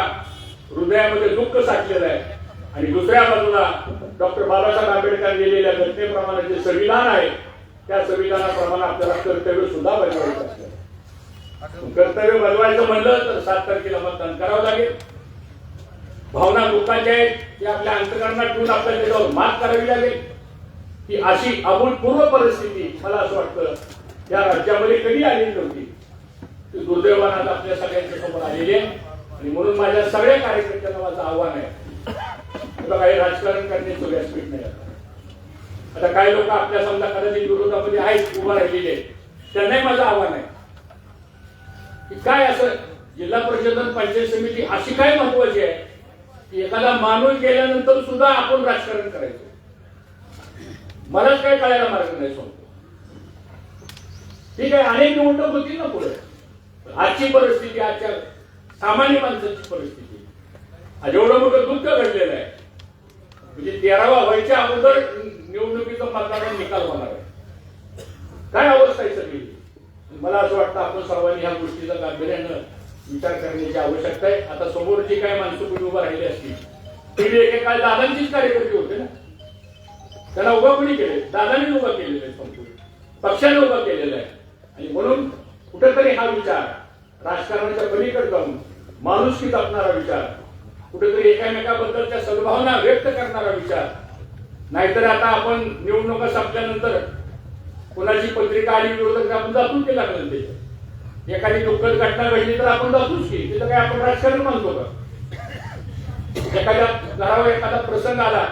हृदयामध्ये दुःख साठलेलं आहे आणि दुसऱ्या बाजूला डॉक्टर बाबासाहेब आंबेडकर दिलेल्या घटनेप्रमाणे जे संविधान आहे त्या संविधानाप्रमाणे आपल्याला कर्तव्य सुद्धा बजवायचं असतं. कर्तव्य बजवायचं म्हणलं तर 7 तारखेला मतदान करावं लागेल. भावना दुःखाच्या आहेत ते आपल्या अंतकरणात ठेवून आपल्याला त्याच्यावर मात करावी लागेल. ही अशी अभूतपूर्व परिस्थिती मला असं वाटतं या राज्यामध्ये कधी आलेली नव्हती. ती दुर्दैवानं आज आपल्या सगळ्यांच्या समोर आलेली आहे. आणि म्हणून माझ्या सगळ्या कार्यकर्त्यांना माझं आव्हान आहे, तुला काही राजकारण करण्याचं व्यासपीठ नाही. आता काही लोक आपल्या समजा कदाचित विरोधामध्ये आहेत, उभा राहिलेले आहेत, त्यांनाही माझं आव्हान आहे की काय असं जिल्हा परिषद आणि पंचायत समिती अशी काय महत्वाची आहे की एखादा माणूस गेल्यानंतर सुद्धा आपण राजकारण करायचं. मलाच काय कळायला मार्ग नाही सांगतो. ठीक आहे, अनेक निवडणूक होतील ना पुढे. आजची परिस्थिती, आजच्या सामान्य माणसाची परिस्थिती, आज एवढं मोठं दुःख घडलेलं आहे. म्हणजे 13वा व्हायच्या अगोदर निवडणुकीचा मतदान निकाल होणार आहे. काय अवस्था आहे सगळी. मला असं वाटतं आपण सर्वांनी ह्या गोष्टीचा गांभीर्यानं विचार करण्याची आवश्यकता आहे. आता समोर जी काय माणसं कोणी उभा राहिली असतील ती एकेकाळ दादांचीच कार्यकर्ते होते ना. त्याला उभा कोणी केले? दादांनी उभा केलेला आहे, संपूर्ण पक्षाने उभा केलेला आहे. आणि म्हणून कुठेतरी हा विचार राजकारणाच्या पलीकडे जाऊन माणुसकी जपणारा विचार, कुठेतरी एकामेकाबद्दलच्या सद्भावना व्यक्त करणारा विचार. नाहीतर आता आपण निवडणुका संपल्यानंतर कोणाची पत्रिका आली विरोधक आपण जातूच केला त्याच्यात. एखादी दुःखद घटना घडली तर आपण जातोच की, तिथं काय आपण राजकारण मानतो का? एखाद्या घरावर एखादा प्रसंग आला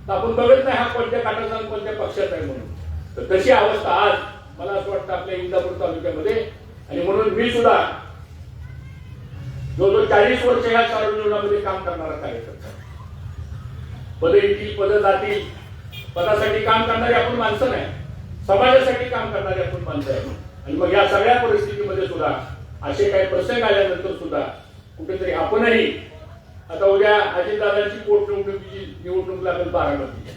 तर आपण बघत नाही हा कोणत्या काटाचा आणि कोणत्या पक्षाचा आहे म्हणून. तर तशी अवस्था आज मला असं वाटतं आपल्या इंदापूर तालुक्यामध्ये. आणि म्हणून मी सुद्धा जवळजवळ 40 वर्ष या सार्वजनिकामध्ये काम करणारा कार्यकर्ता. पद येतील, पद जातील, पदासाठी काम करणारी आपण माणसं नाही, समाजासाठी काम करणारी आपण माणसं आहे. आणि मग या सगळ्या परिस्थितीमध्ये सुद्धा असे काही प्रसंग आल्यानंतर सुद्धा कुठेतरी आपणही, आता उद्या अजितदादांची पोटनिवडणुकीची निवडणूक लागेल बारामती,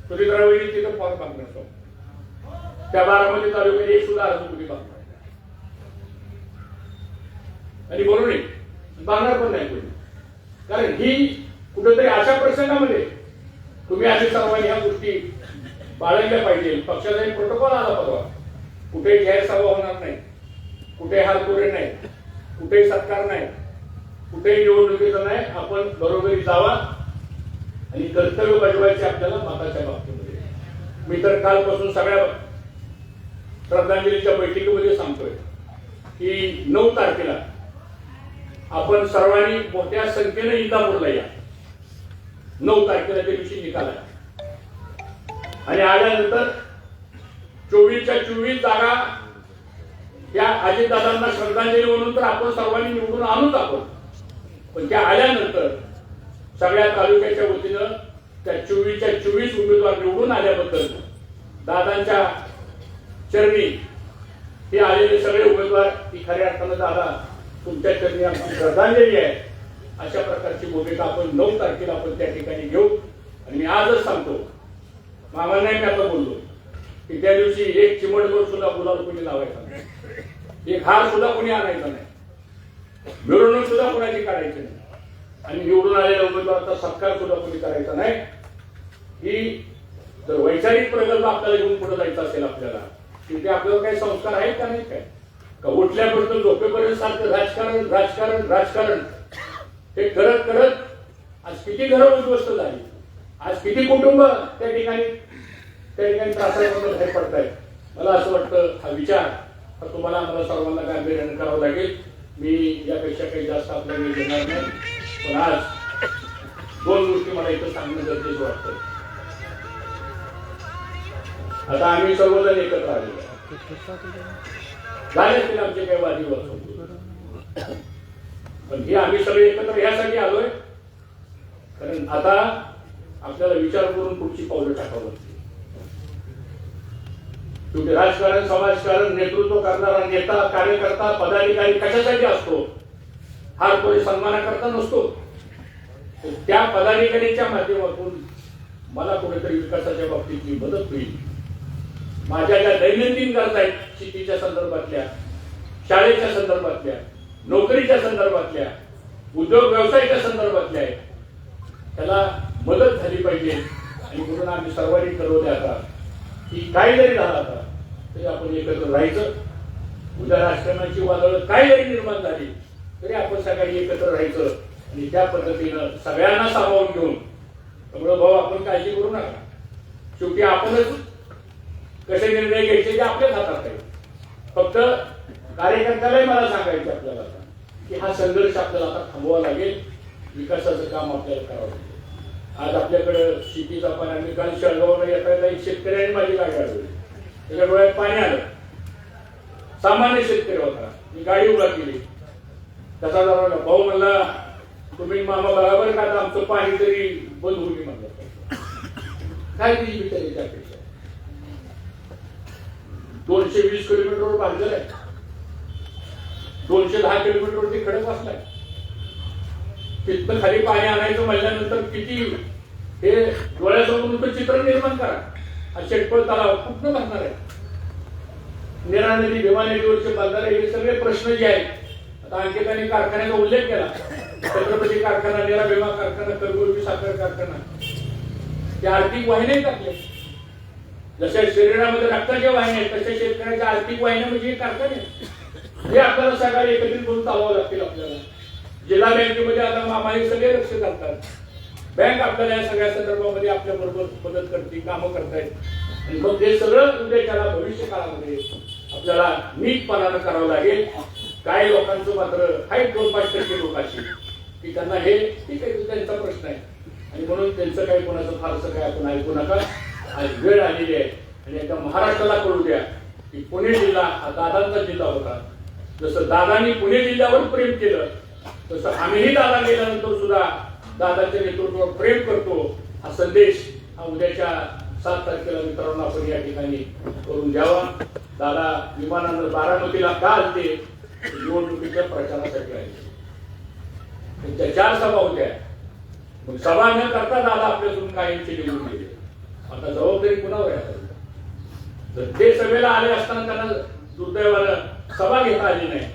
सुरेंद्रवहिनी तिथं फॉर्म मागणार. त्या बारामती तालुक्यात एक सुद्धा अर्ज कुठे मागणार आणि म्हणून मागणार पण नाही कोणी. कारण ही कुठेतरी अशा प्रसंगामध्ये तुम्ही असे सर्वांनी ह्या गोष्टी बाळगल्या पाहिजे. पक्षाचा एक प्रोटोकॉल आला परवा, कुठेही जाहीर सभा होणार नाही, कुठे हालतोरे नाही, कुठेही सत्कार नाही, कुठेही निवडणुकीचं नाही. आपण बरोबरी जावा आणि कर्तव्य बजवायचे आपल्याला मताच्या बाबतीमध्ये. मी तर कालपासून सगळ्या श्रद्धांजलीच्या बैठकीमध्ये सांगतोय की 9 तारखेला आपण सर्वांनी मोठ्या संख्येने इंदापूरला या. 9 तारखेला त्या दिवशी निकाल आहे. आणि आल्यानंतर 24च्या 24 जागा त्या अजितदादांना श्रद्धांजली म्हणून तर आपण सर्वांनी निवडून आणूच आपण. पण त्या आल्यानंतर सगळ्या तालुक्याच्या वतीनं त्या 24च्या 24 उमेदवार निवडून आल्याबद्दल दादांच्या चरणी हे आलेले सगळे उमेदवार ही खऱ्या अर्थानं दादा तुमच्या चरणी आमची श्रद्धांजली आहे. अशा प्रकारची भूमिका आपण 9 तारखेला आपण त्या ठिकाणी घेऊ. आणि मी आजच सांगतो, मामा नाही मी आता बोललो की त्या दिवशी एक चिमटभर सुद्धा गुलाल कोणी लावायचा नाही, एक हार सुद्धा कोणी आणायचा नाही, मिरवणूक सुद्धा कोणाची काढायची नाही, आणि निवडून आलेल्या उमेदवाराचा सत्कार सुद्धा कोणी करायचा नाही. ही जर वैचारिक प्रकल्प आपल्याला घेऊन पुढे जायचा असेल आपल्याला, तिथे आपल्याला काही संस्कार आहेत का नाही काय? का उठल्यापर्यंत झोपेपर्यंत सारखं राजकारण राजकारण राजकारण हे करत करत आज किती घरं उद्ध्वस्त झाली, आज किती कुटुंब त्या ठिकाणी त्रासामध्ये बाहेर पडतायत. मला असं वाटतं हा विचार हा तुम्हाला आम्हाला सर्वांना गांभीर्याने करावा लागेल. मी यापेक्षा काही जास्त आपल्याला वेळ देणार नाही. पण आज 2 गोष्टी मला इथं सांगणं गरजेचं वाटतं. आता आम्ही सर्वजण एकत्र आलेलो झाले असतील आमचे काही वादविवाद, पण हे आम्ही सगळे एकत्र यासाठी आलोय कारण आता आपल्याला विचार करून पुढची पावलं टाकावं लागतील. शेवटी राजकारण, समाजकारण, नेतृत्व करणारा नेता, कार्यकर्ता, पदाधिकारी कशासाठी असतो? हा कोणी सन्मानाकरता नसतो. त्या पदाधिकारीच्या माध्यमातून मला कुठेतरी विकासाच्या बाबतीतली मदत होईल. माझ्या ज्या दैनंदिन गरजा आहेत, शेतीच्या संदर्भातल्या, शाळेच्या संदर्भातल्या, नोकरीच्या संदर्भातल्या, उद्योग व्यवसायाच्या संदर्भातल्या आहेत, त्याला मदत झाली पाहिजे. आणि म्हणून आम्ही सर्वांनी ठरवले आता की काही जरी झालं आता तरी आपण एकत्र राहायचं. उद्या राजकारणाची वादळ काय जरी निर्माण झाली तरी आपण सगळ्यांनी एकत्र राहायचं. आणि त्या पद्धतीनं सगळ्यांना सामावून घेऊन, त्यामुळे भाऊ आपण काळजी करू नका. शेवटी आपणच कसे निर्णय घ्यायचे ते आपल्याच हातात आहे. फक्त कार्यकर्त्यालाही मला सांगायचं आपल्याला की हा संघर्ष आपल्याला आता थांबवावा लागेल. विकासाचं काम आपल्याला करावं लागेल. आज आपल्याकडे शेतीचा पाणी, आम्ही काल शहरावर येताना एक शेतकऱ्याने माझी गाडी अडवली, त्याच्या डोळ्यात पाणी आलं. सामान्य शेतकरी होता, मी गाडी उभा केली. तसा जरा भाऊ म्हणला तुम्ही मामा बरोबर का, आता आमचं पाणी तरी बंद होईल म्हणलं. काय ती विचारायची अपेक्षा? 220 किलोमीटरवर बांधलेलं आहे, 210 किलोमीटरवरती खडक बसलाय. तिथं खाली पाणी आणायचं म्हणल्यानंतर किती हे डोळ्यासमोर चित्र निर्माण करा. हा शेटपळ तलाव कुठं भरणार आहे? निरा नदी, भीमा नदीवरचे बांधारे, हे सगळे प्रश्न जे आहेत. आता अंकितांनी कारखान्याचा उल्लेख केला. छत्रपती कारखाना, निरा भीमा कारखाना, करगुरबी साखर कारखाना, त्या आर्थिक वाहिन्या टाकल्या. जशा शरीरामध्ये रक्ताच्या वाहिन्या आहेत तशा शेतकऱ्याच्या आर्थिक वाहिन्या म्हणजे हे कारखाने. हे आपल्याला सगळ्या एकत्रित करून चालवावं लागतील. आपल्याला जिल्हा बँकेमध्ये आता मामा हे सगळे लक्ष घालतात. बँक आपल्याला या सगळ्या संदर्भामध्ये आपल्या बरोबर मदत करते, कामं करतायत. आणि मग हे सगळं उद्याच्याला भविष्य काळामध्ये आपल्याला नीटपणानं करावं लागेल. काही लोकांचं मात्र काही 2-5% लोकांची की त्यांना हे ठीक आहे, त्यांचा प्रश्न आहे आणि म्हणून त्यांचं काही कोणाचं फारसं काय आपण ऐकू नका. आज वेळ आलेली आहे आणि एका महाराष्ट्राला कळू द्या की पुणे जिल्हा हा दादांचा जिल्हा होता. जसं दादांनी पुणे जिल्ह्यावर प्रेम केलं तसं आम्हीही दादा गेल्यानंतर सुद्धा दादाच्या नेतृत्वावर प्रेम करतो. हा संदेश हा उद्याच्या 7 तारखेला मित्रांनो आपण या ठिकाणी करून द्यावा. दादा विमानानं बारामतीला का आलते? निवडणुकीच्या प्रचारासाठी आले. त्यांच्या 4 सभा होत्या. मग सभा न करता दादा आपल्याकडून कायमचे निवडून गेले. आता जबाबदारी कुणावर आहे? जर ते सभेला आले असताना त्यांना दुर्दैवानं सभा घेता आली नाही.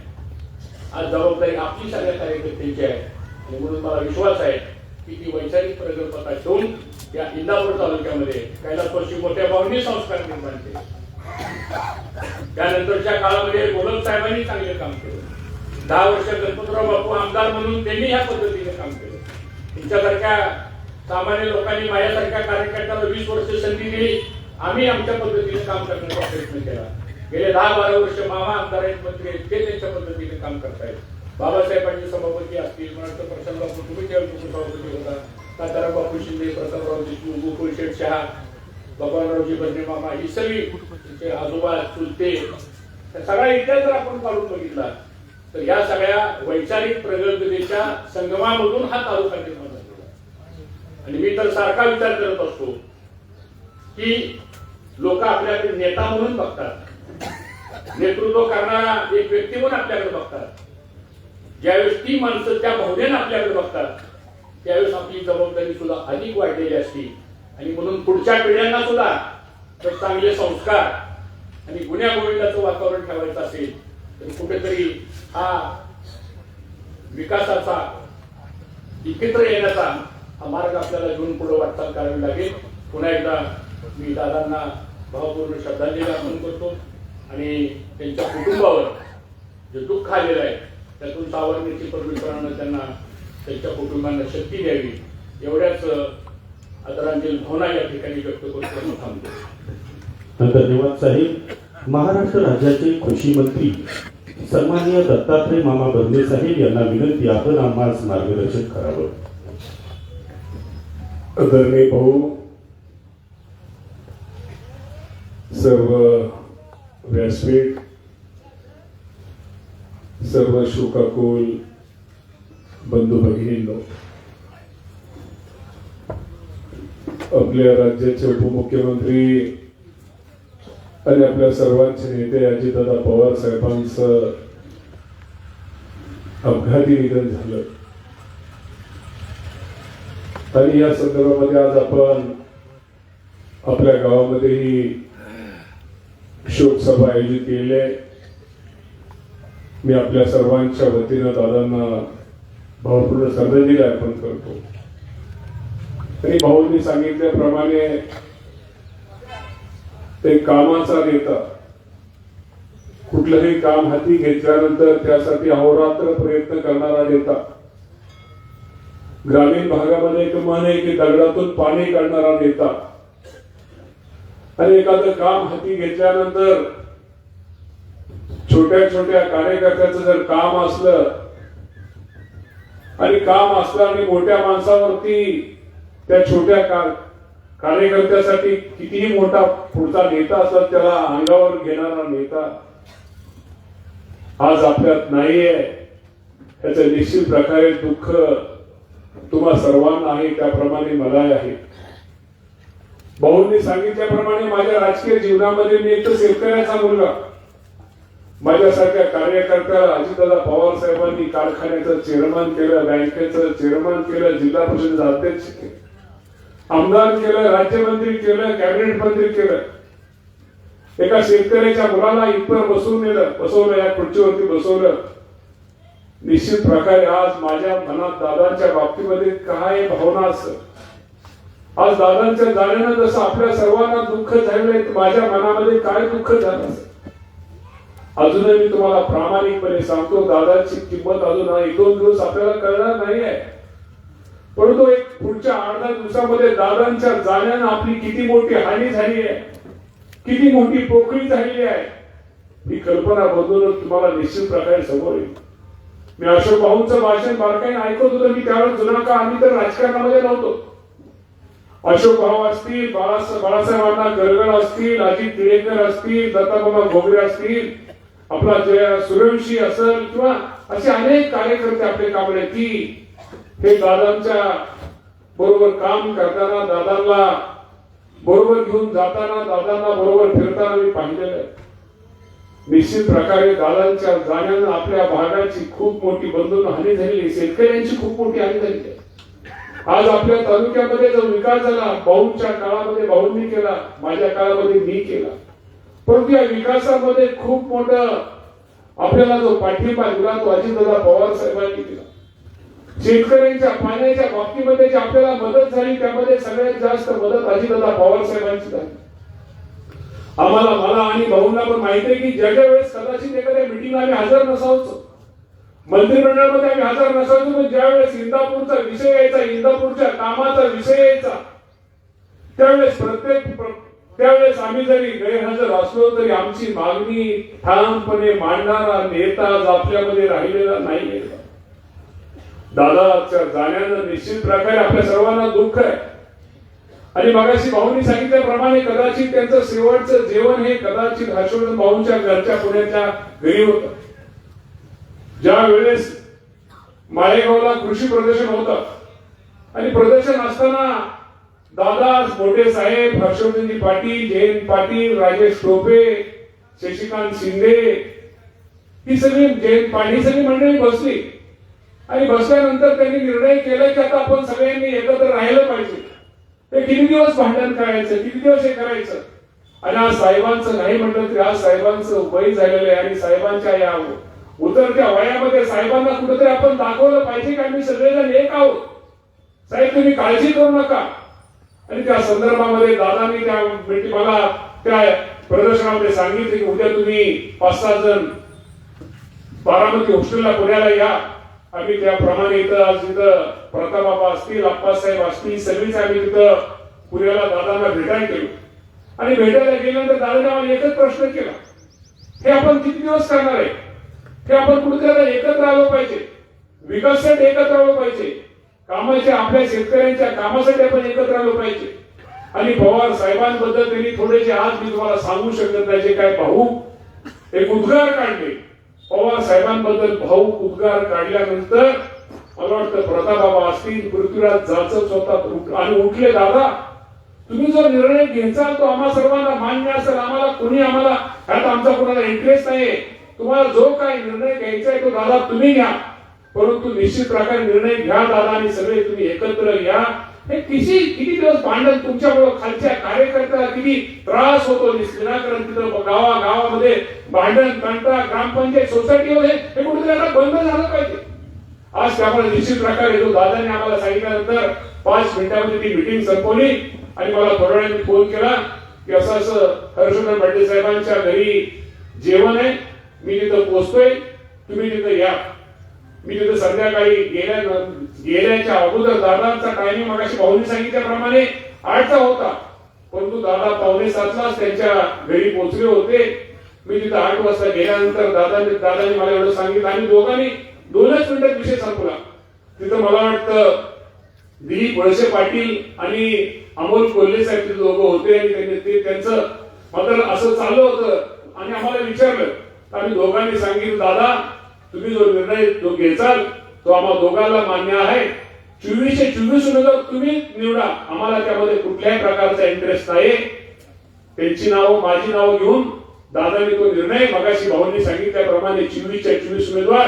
आज जबाबदारी आपली सगळ्या कार्यकर्त्यांची आहे आणि म्हणून मला विश्वास आहे की ती वैचारिक प्रकल्पता ठेवून या इंदापूर तालुक्यामध्ये कैलासवासी मोठ्या भावनी संस्कार निर्माण केले. त्यानंतरच्या काळामध्ये गोलक साहेबांनी चांगले काम केलं. 10 वर्ष गणपतराव बापू आमदार म्हणून त्यांनी ह्या पद्धतीने काम केलं. तुमच्यासारख्या सामान्य लोकांनी, माझ्यासारख्या कार्यकर्त्याला 20 वर्ष संधी दिली. आम्ही आमच्या पद्धतीने काम करण्याचा प्रयत्न केला. गेले 10-12 वर्ष मामा आमदार आहेत, मंत्री आहेत, ते त्यांच्या पद्धतीने काम करतायत. बाबासाहेबांचे सभापती असतील, महाराष्ट्र प्रशांत बापू, तुम्ही त्यावेळी सभापती होता, तात्याराव बापू शिंदे, प्रतापराव देशमुख, गोकुळ शेठ शहा, बबनरावजी बर्णे मामा, ही सगळी आजोबा, चुलते, सगळा इतिहास जर आपण काढून बघितला तर या सगळ्या वैचारिक प्रगल्भतेच्या संगमामधून हा तालुका निर्माण झालेला. आणि मी तर सारखा विचार करत असतो की लोक आपल्याकडे नेता म्हणून बघतात, नेतृत्व करणारा एक व्यक्ती म्हणून आपल्याकडे बघतात. ज्यावेळेस ती माणसं त्या भावनेनं आपल्याकडे बघतात त्यावेळेस आपली जबाबदारी सुद्धा अधिक वाढलेली असते. आणि म्हणून पुढच्या पिढ्यांना सुद्धा जर चांगले संस्कार आणि गुण्यागोविंदाचं वातावरण ठेवायचं असेल तर कुठेतरी हा विकासाचा, एकत्र येण्याचा हा मार्ग आपल्याला घेऊन पुढे वाटचाल करावी लागेल. पुन्हा एकदा मी दादांना भावपूर्ण श्रद्धांजली अर्पण करतो आणि त्यांच्या कुटुंबावर जे दुःख आलेलं आहे त्यातून सावरण्याची परमेश्वरानं त्यांना, त्यांच्या कुटुंबांना शक्ती द्यावी एवढ्याच आदरांजली भावना या ठिकाणी व्यक्त करून थांबतो. धन्यवाद साहेब. महाराष्ट्र राज्याचे कृषी मंत्री सन्माननीय दत्तात्रय मामा बर्णे साहेब यांना विनंती, आपण आम्हास मार्गदर्शन करावं. आदरणीय भाऊ, सर्व व्यासपीठ, सर्व शोकाकुल बंधू भगिनींनो, आपल्या राज्याचे उपमुख्यमंत्री आणि आपल्या सर्वांचे नेते अजितदादा पवार साहेबांचं अपघाती निधन झालं आणि या संदर्भामध्ये आज आपण आपल्या गावामध्येही शोकसभा आयोजित केली आहे. मी आपल्या सर्वांच्या वतीनं दादांना भावपूर्ण श्रद्धांजली अर्पण करतो. आणि भाऊंनी सांगितल्याप्रमाणे एक कामाचा नेता, कुठलंही काम हाती घेतल्यानंतर त्यासाठी अहोरात्र प्रयत्न करणारा नेता ग्रामीण भागामध्ये एक म्हण आहे की दगडातून पाणी काढणारा नेता. आणि एखादं काम हाती घेतल्यानंतर छोट्या छोट्या कार्यकर्त्याचं जर काम असलं आणि काम असलं आणि मोठ्या माणसावरती त्या छोट्या कार्यकर्त्यासाठी कितीही मोठा पुढचा नेता असला त्याला अंगावर घेणारा नेता आज आपल्यात नाहीये. याचं निश्चित प्रकारे दुःख तुम्हा सर्वांना आहे, त्याप्रमाणे मला आहे. भाऊंनी सांगितल्याप्रमाणे माझ्या राजकीय जीवनामध्ये मी एक तर शेतकऱ्याचा मुलगा, माझ्यासारख्या कार्यकर्त्याला अजितदादा पवार साहेबांनी कारखान्याचं चेअरमन केलं, बँकेचं चेअरमन केलं, जिल्हा परिषदेचं अध्यक्ष केलं, आमदार केलं, राज्यमंत्री केलं, कॅबिनेट मंत्री केलं. एका शेतकऱ्याच्या मुलाला इथपर बसवलं, या खुर्चीवरती बसवलं. निश्चित प्रकारे आज माझ्या मनात दादांच्या बाबतीमध्ये काय भावना असत. आज दादांच्या जाण्यानं जसं आपल्या सर्वांना दुःख झालेलं, माझ्या मनामध्ये काय दुःख झालं असत. अजूनही मी तुम्हाला प्रामाणिकपणे सांगतो, दादांची किंमत अजून 1-2 दिवस आपल्याला कळणार नाही आहे. परंतु एक पुढच्या 8-10 दिवसामध्ये दादांच्या जाण्यानं आपली किती मोठी हानी झाली आहे, किती मोठी पोकळी झालेली आहे, ही कल्पना बदलून तुम्हाला निश्चित प्रकारे समोर येईल. मी अशोक भाऊंचं भाषण बारकाईने ऐकत होतो. मी त्यावेळेस जुना का आम्ही तर राजकारणामध्ये नव्हतो. अशोक भाऊ असतील, बाळासाहेब अण्णा गरगड असतील, अजित टिळेकर असतील, दत्ताबाबा घोगरे असतील, आपला जय सूर्यवंशी असेल किंवा असे अनेक कार्यकर्ते आपले कामले की हे दादांच्या बरोबर काम करताना, दादांना बरोबर घेऊन जाताना, दादांना बरोबर फिरताना मी पाहिलेलं आहे. निश्चित प्रकारे दादांच्या जाण्यानं आपल्या भागाची खूप मोठी बंधून हानी झालेली, शेतकऱ्यांची खूप मोठी हानी झालेली आहे. आज आपल्या तालुक्यामध्ये जो विकास झाला, भाऊंच्या काळामध्ये भाऊंनी केला, माझ्या काळामध्ये मी केला. परंतु या विकासामध्ये खूप मोठं आपल्याला जो पाठिंबा दिला तो अजितदादा पवार साहेबांनी दिला. शेतकऱ्यांच्या पाण्याच्या बाबतीमध्ये जी आपल्याला मदत झाली त्यामध्ये सगळ्यात जास्त मदत अजितदादा पवार साहेबांची झाली. मला आणि भाऊंना पण माहिती आहे की ज्या वेळेस कदाचित एखाद्या मिटिंगला आम्ही हजर नसायचो, मंत्रिमंडळामध्ये आम्ही हजर नसायचो, पण ज्या वेळेस इंदापूरचा विषय यायचा, इंदापूरच्या कामाचा विषय यायचा, त्यावेळेस आम्ही जरी गैरहजर असलो तरी आमची मागणी ठामपणे मांडणारा नेता आज आपल्यामध्ये राहिलेला नाहीये. दादाच्या जाण्यानं निश्चित प्रकारे आपल्या सर्वांना दुःख आहे. आणि मगाशी भाऊंनी सांगितल्याप्रमाणे कदाचित त्यांचं शेवटचं जेवण हे कदाचित हर्षवर्धन भाऊंच्या घरच्या पुण्याच्या घरी होतं. ज्या वेळेस माळेगावला कृषी प्रदर्शन होतं आणि प्रदर्शन असताना दादा, मोठे साहेब, हर्षवर्धनजी पाटील, जयंत पाटील, राजेश टोपे, शशिकांत शिंदे, ही सगळी मंडळी बसली आणि बसल्यानंतर त्यांनी निर्णय केला की आता आपण सगळ्यांनी एकत्र राहिलं पाहिजे. ते किती दिवस भांडण करायचं, किती दिवस हे करायचं. आणि आज साहेबांचं नाही म्हटलं तरी आज साहेबांचं वय झालेलं आहे आणि साहेबांच्या या उतरत्या वयामध्ये साहेबांना कुठेतरी आपण दाखवलं पाहिजे की आम्ही सगळेजण एक आहोत. साहेब तुम्ही काळजी करू नका. आणि त्या संदर्भामध्ये दादांनी मला त्या प्रदर्शनामध्ये सांगितले की उद्या तुम्ही 5-6 जण बारामती हॉस्टेलला पुण्याला या. आम्ही त्याप्रमाणे इथं प्रतापबाबा असतील, अप्पासाहेब असतील, सगळीच आम्ही तिथं पुण्याला दादांना भेटायला गेलो. आणि भेटायला गेल्यानंतर दादाने आम्हाला एकच प्रश्न केला, हे आपण किती दिवस करणार आहे, हे आपण कुठेतरी एकत्र आलो पाहिजे, विकासासाठी एकत्र आलो पाहिजे, कामाच्या आपल्या शेतकऱ्यांच्या कामासाठी आपण एकत्र आलो पाहिजे. आणि पवार साहेबांबद्दल त्यांनी थोडेसे आज मी तुम्हाला सांगू शकत नाही जे काय भाऊ एक उद्गार काढले. पवार साहेबांबद्दल भाऊ उद्गार काढल्यानंतर मला वाटतं प्रतापबाबा असतील, पृथ्वीराज जाचक स्वतः आणि उठले, दादा तुम्ही जो निर्णय घ्यायचा तो आम्हा सर्वांना मान्य असेल, आम्हाला ह्यात आमचा कोणाला इंटरेस्ट नाहीये, तुम्हाला जो काही निर्णय घ्यायचा आहे तो दादा तुम्ही घ्या, परंतु निश्चित प्रकारे निर्णय घ्या दादा आणि सगळे तुम्ही एकत्र या. हे किती दिवस भांडण तुमच्यामुळे खालच्या कार्यकर्त्याला किती त्रास होतो. विनाकारण तिथं गावामध्ये भांडण, कंटा, ग्रामपंचायत, सोसायटीमध्ये हे कुठेतरी आता बंद झालं पाहिजे. आज त्यामुळे निश्चित प्रकारे जो दादाने आम्हाला सांगितल्यानंतर 5 मिनिटांमध्ये ती मिटिंग संपवली आणि मला थोड्या वेळाने फोन केला की असं हर्षवर्धन पाटील साहेबांच्या घरी जेवण आहे, मी तिथं पोहोचतोय, तुम्ही तिथं या. मी तिथं संध्याकाळी गेल्याच्या अगोदर दादांचा टायमिंग मगाशी भाऊनी सांगितल्याप्रमाणे 8चा होता, परंतु दादा 6:45 त्यांच्या घरी पोहोचले होते. मी तिथं 8 वाजता गेल्यानंतर दादांनी मला एवढं सांगितलं आणि दोघांनी 2च मिनिटात विषय संपला. तिथं मला वाटतं दिलीप वळसे पाटील आणि अमोल कोल्हे साहेब तिथे दोघं होते आणि त्यांनी त्यांचं मात्र असं चाललं होतं आणि आम्हाला विचारलं. आम्ही दोघांनी सांगितलं, दादा तुम्ही जो निर्णय जो घेचाल तो आम्हाला दोघांना मान्य आहे. 24 उमेदवार तुम्ही निवडा, आम्हाला त्यामध्ये कुठल्याही प्रकारचा इंटरेस्ट नाही. त्यांची नावं माझी नावं घेऊन दादांनी तो निर्णय मगाशी भाऊंनी सांगितल्याप्रमाणे 24 उमेदवार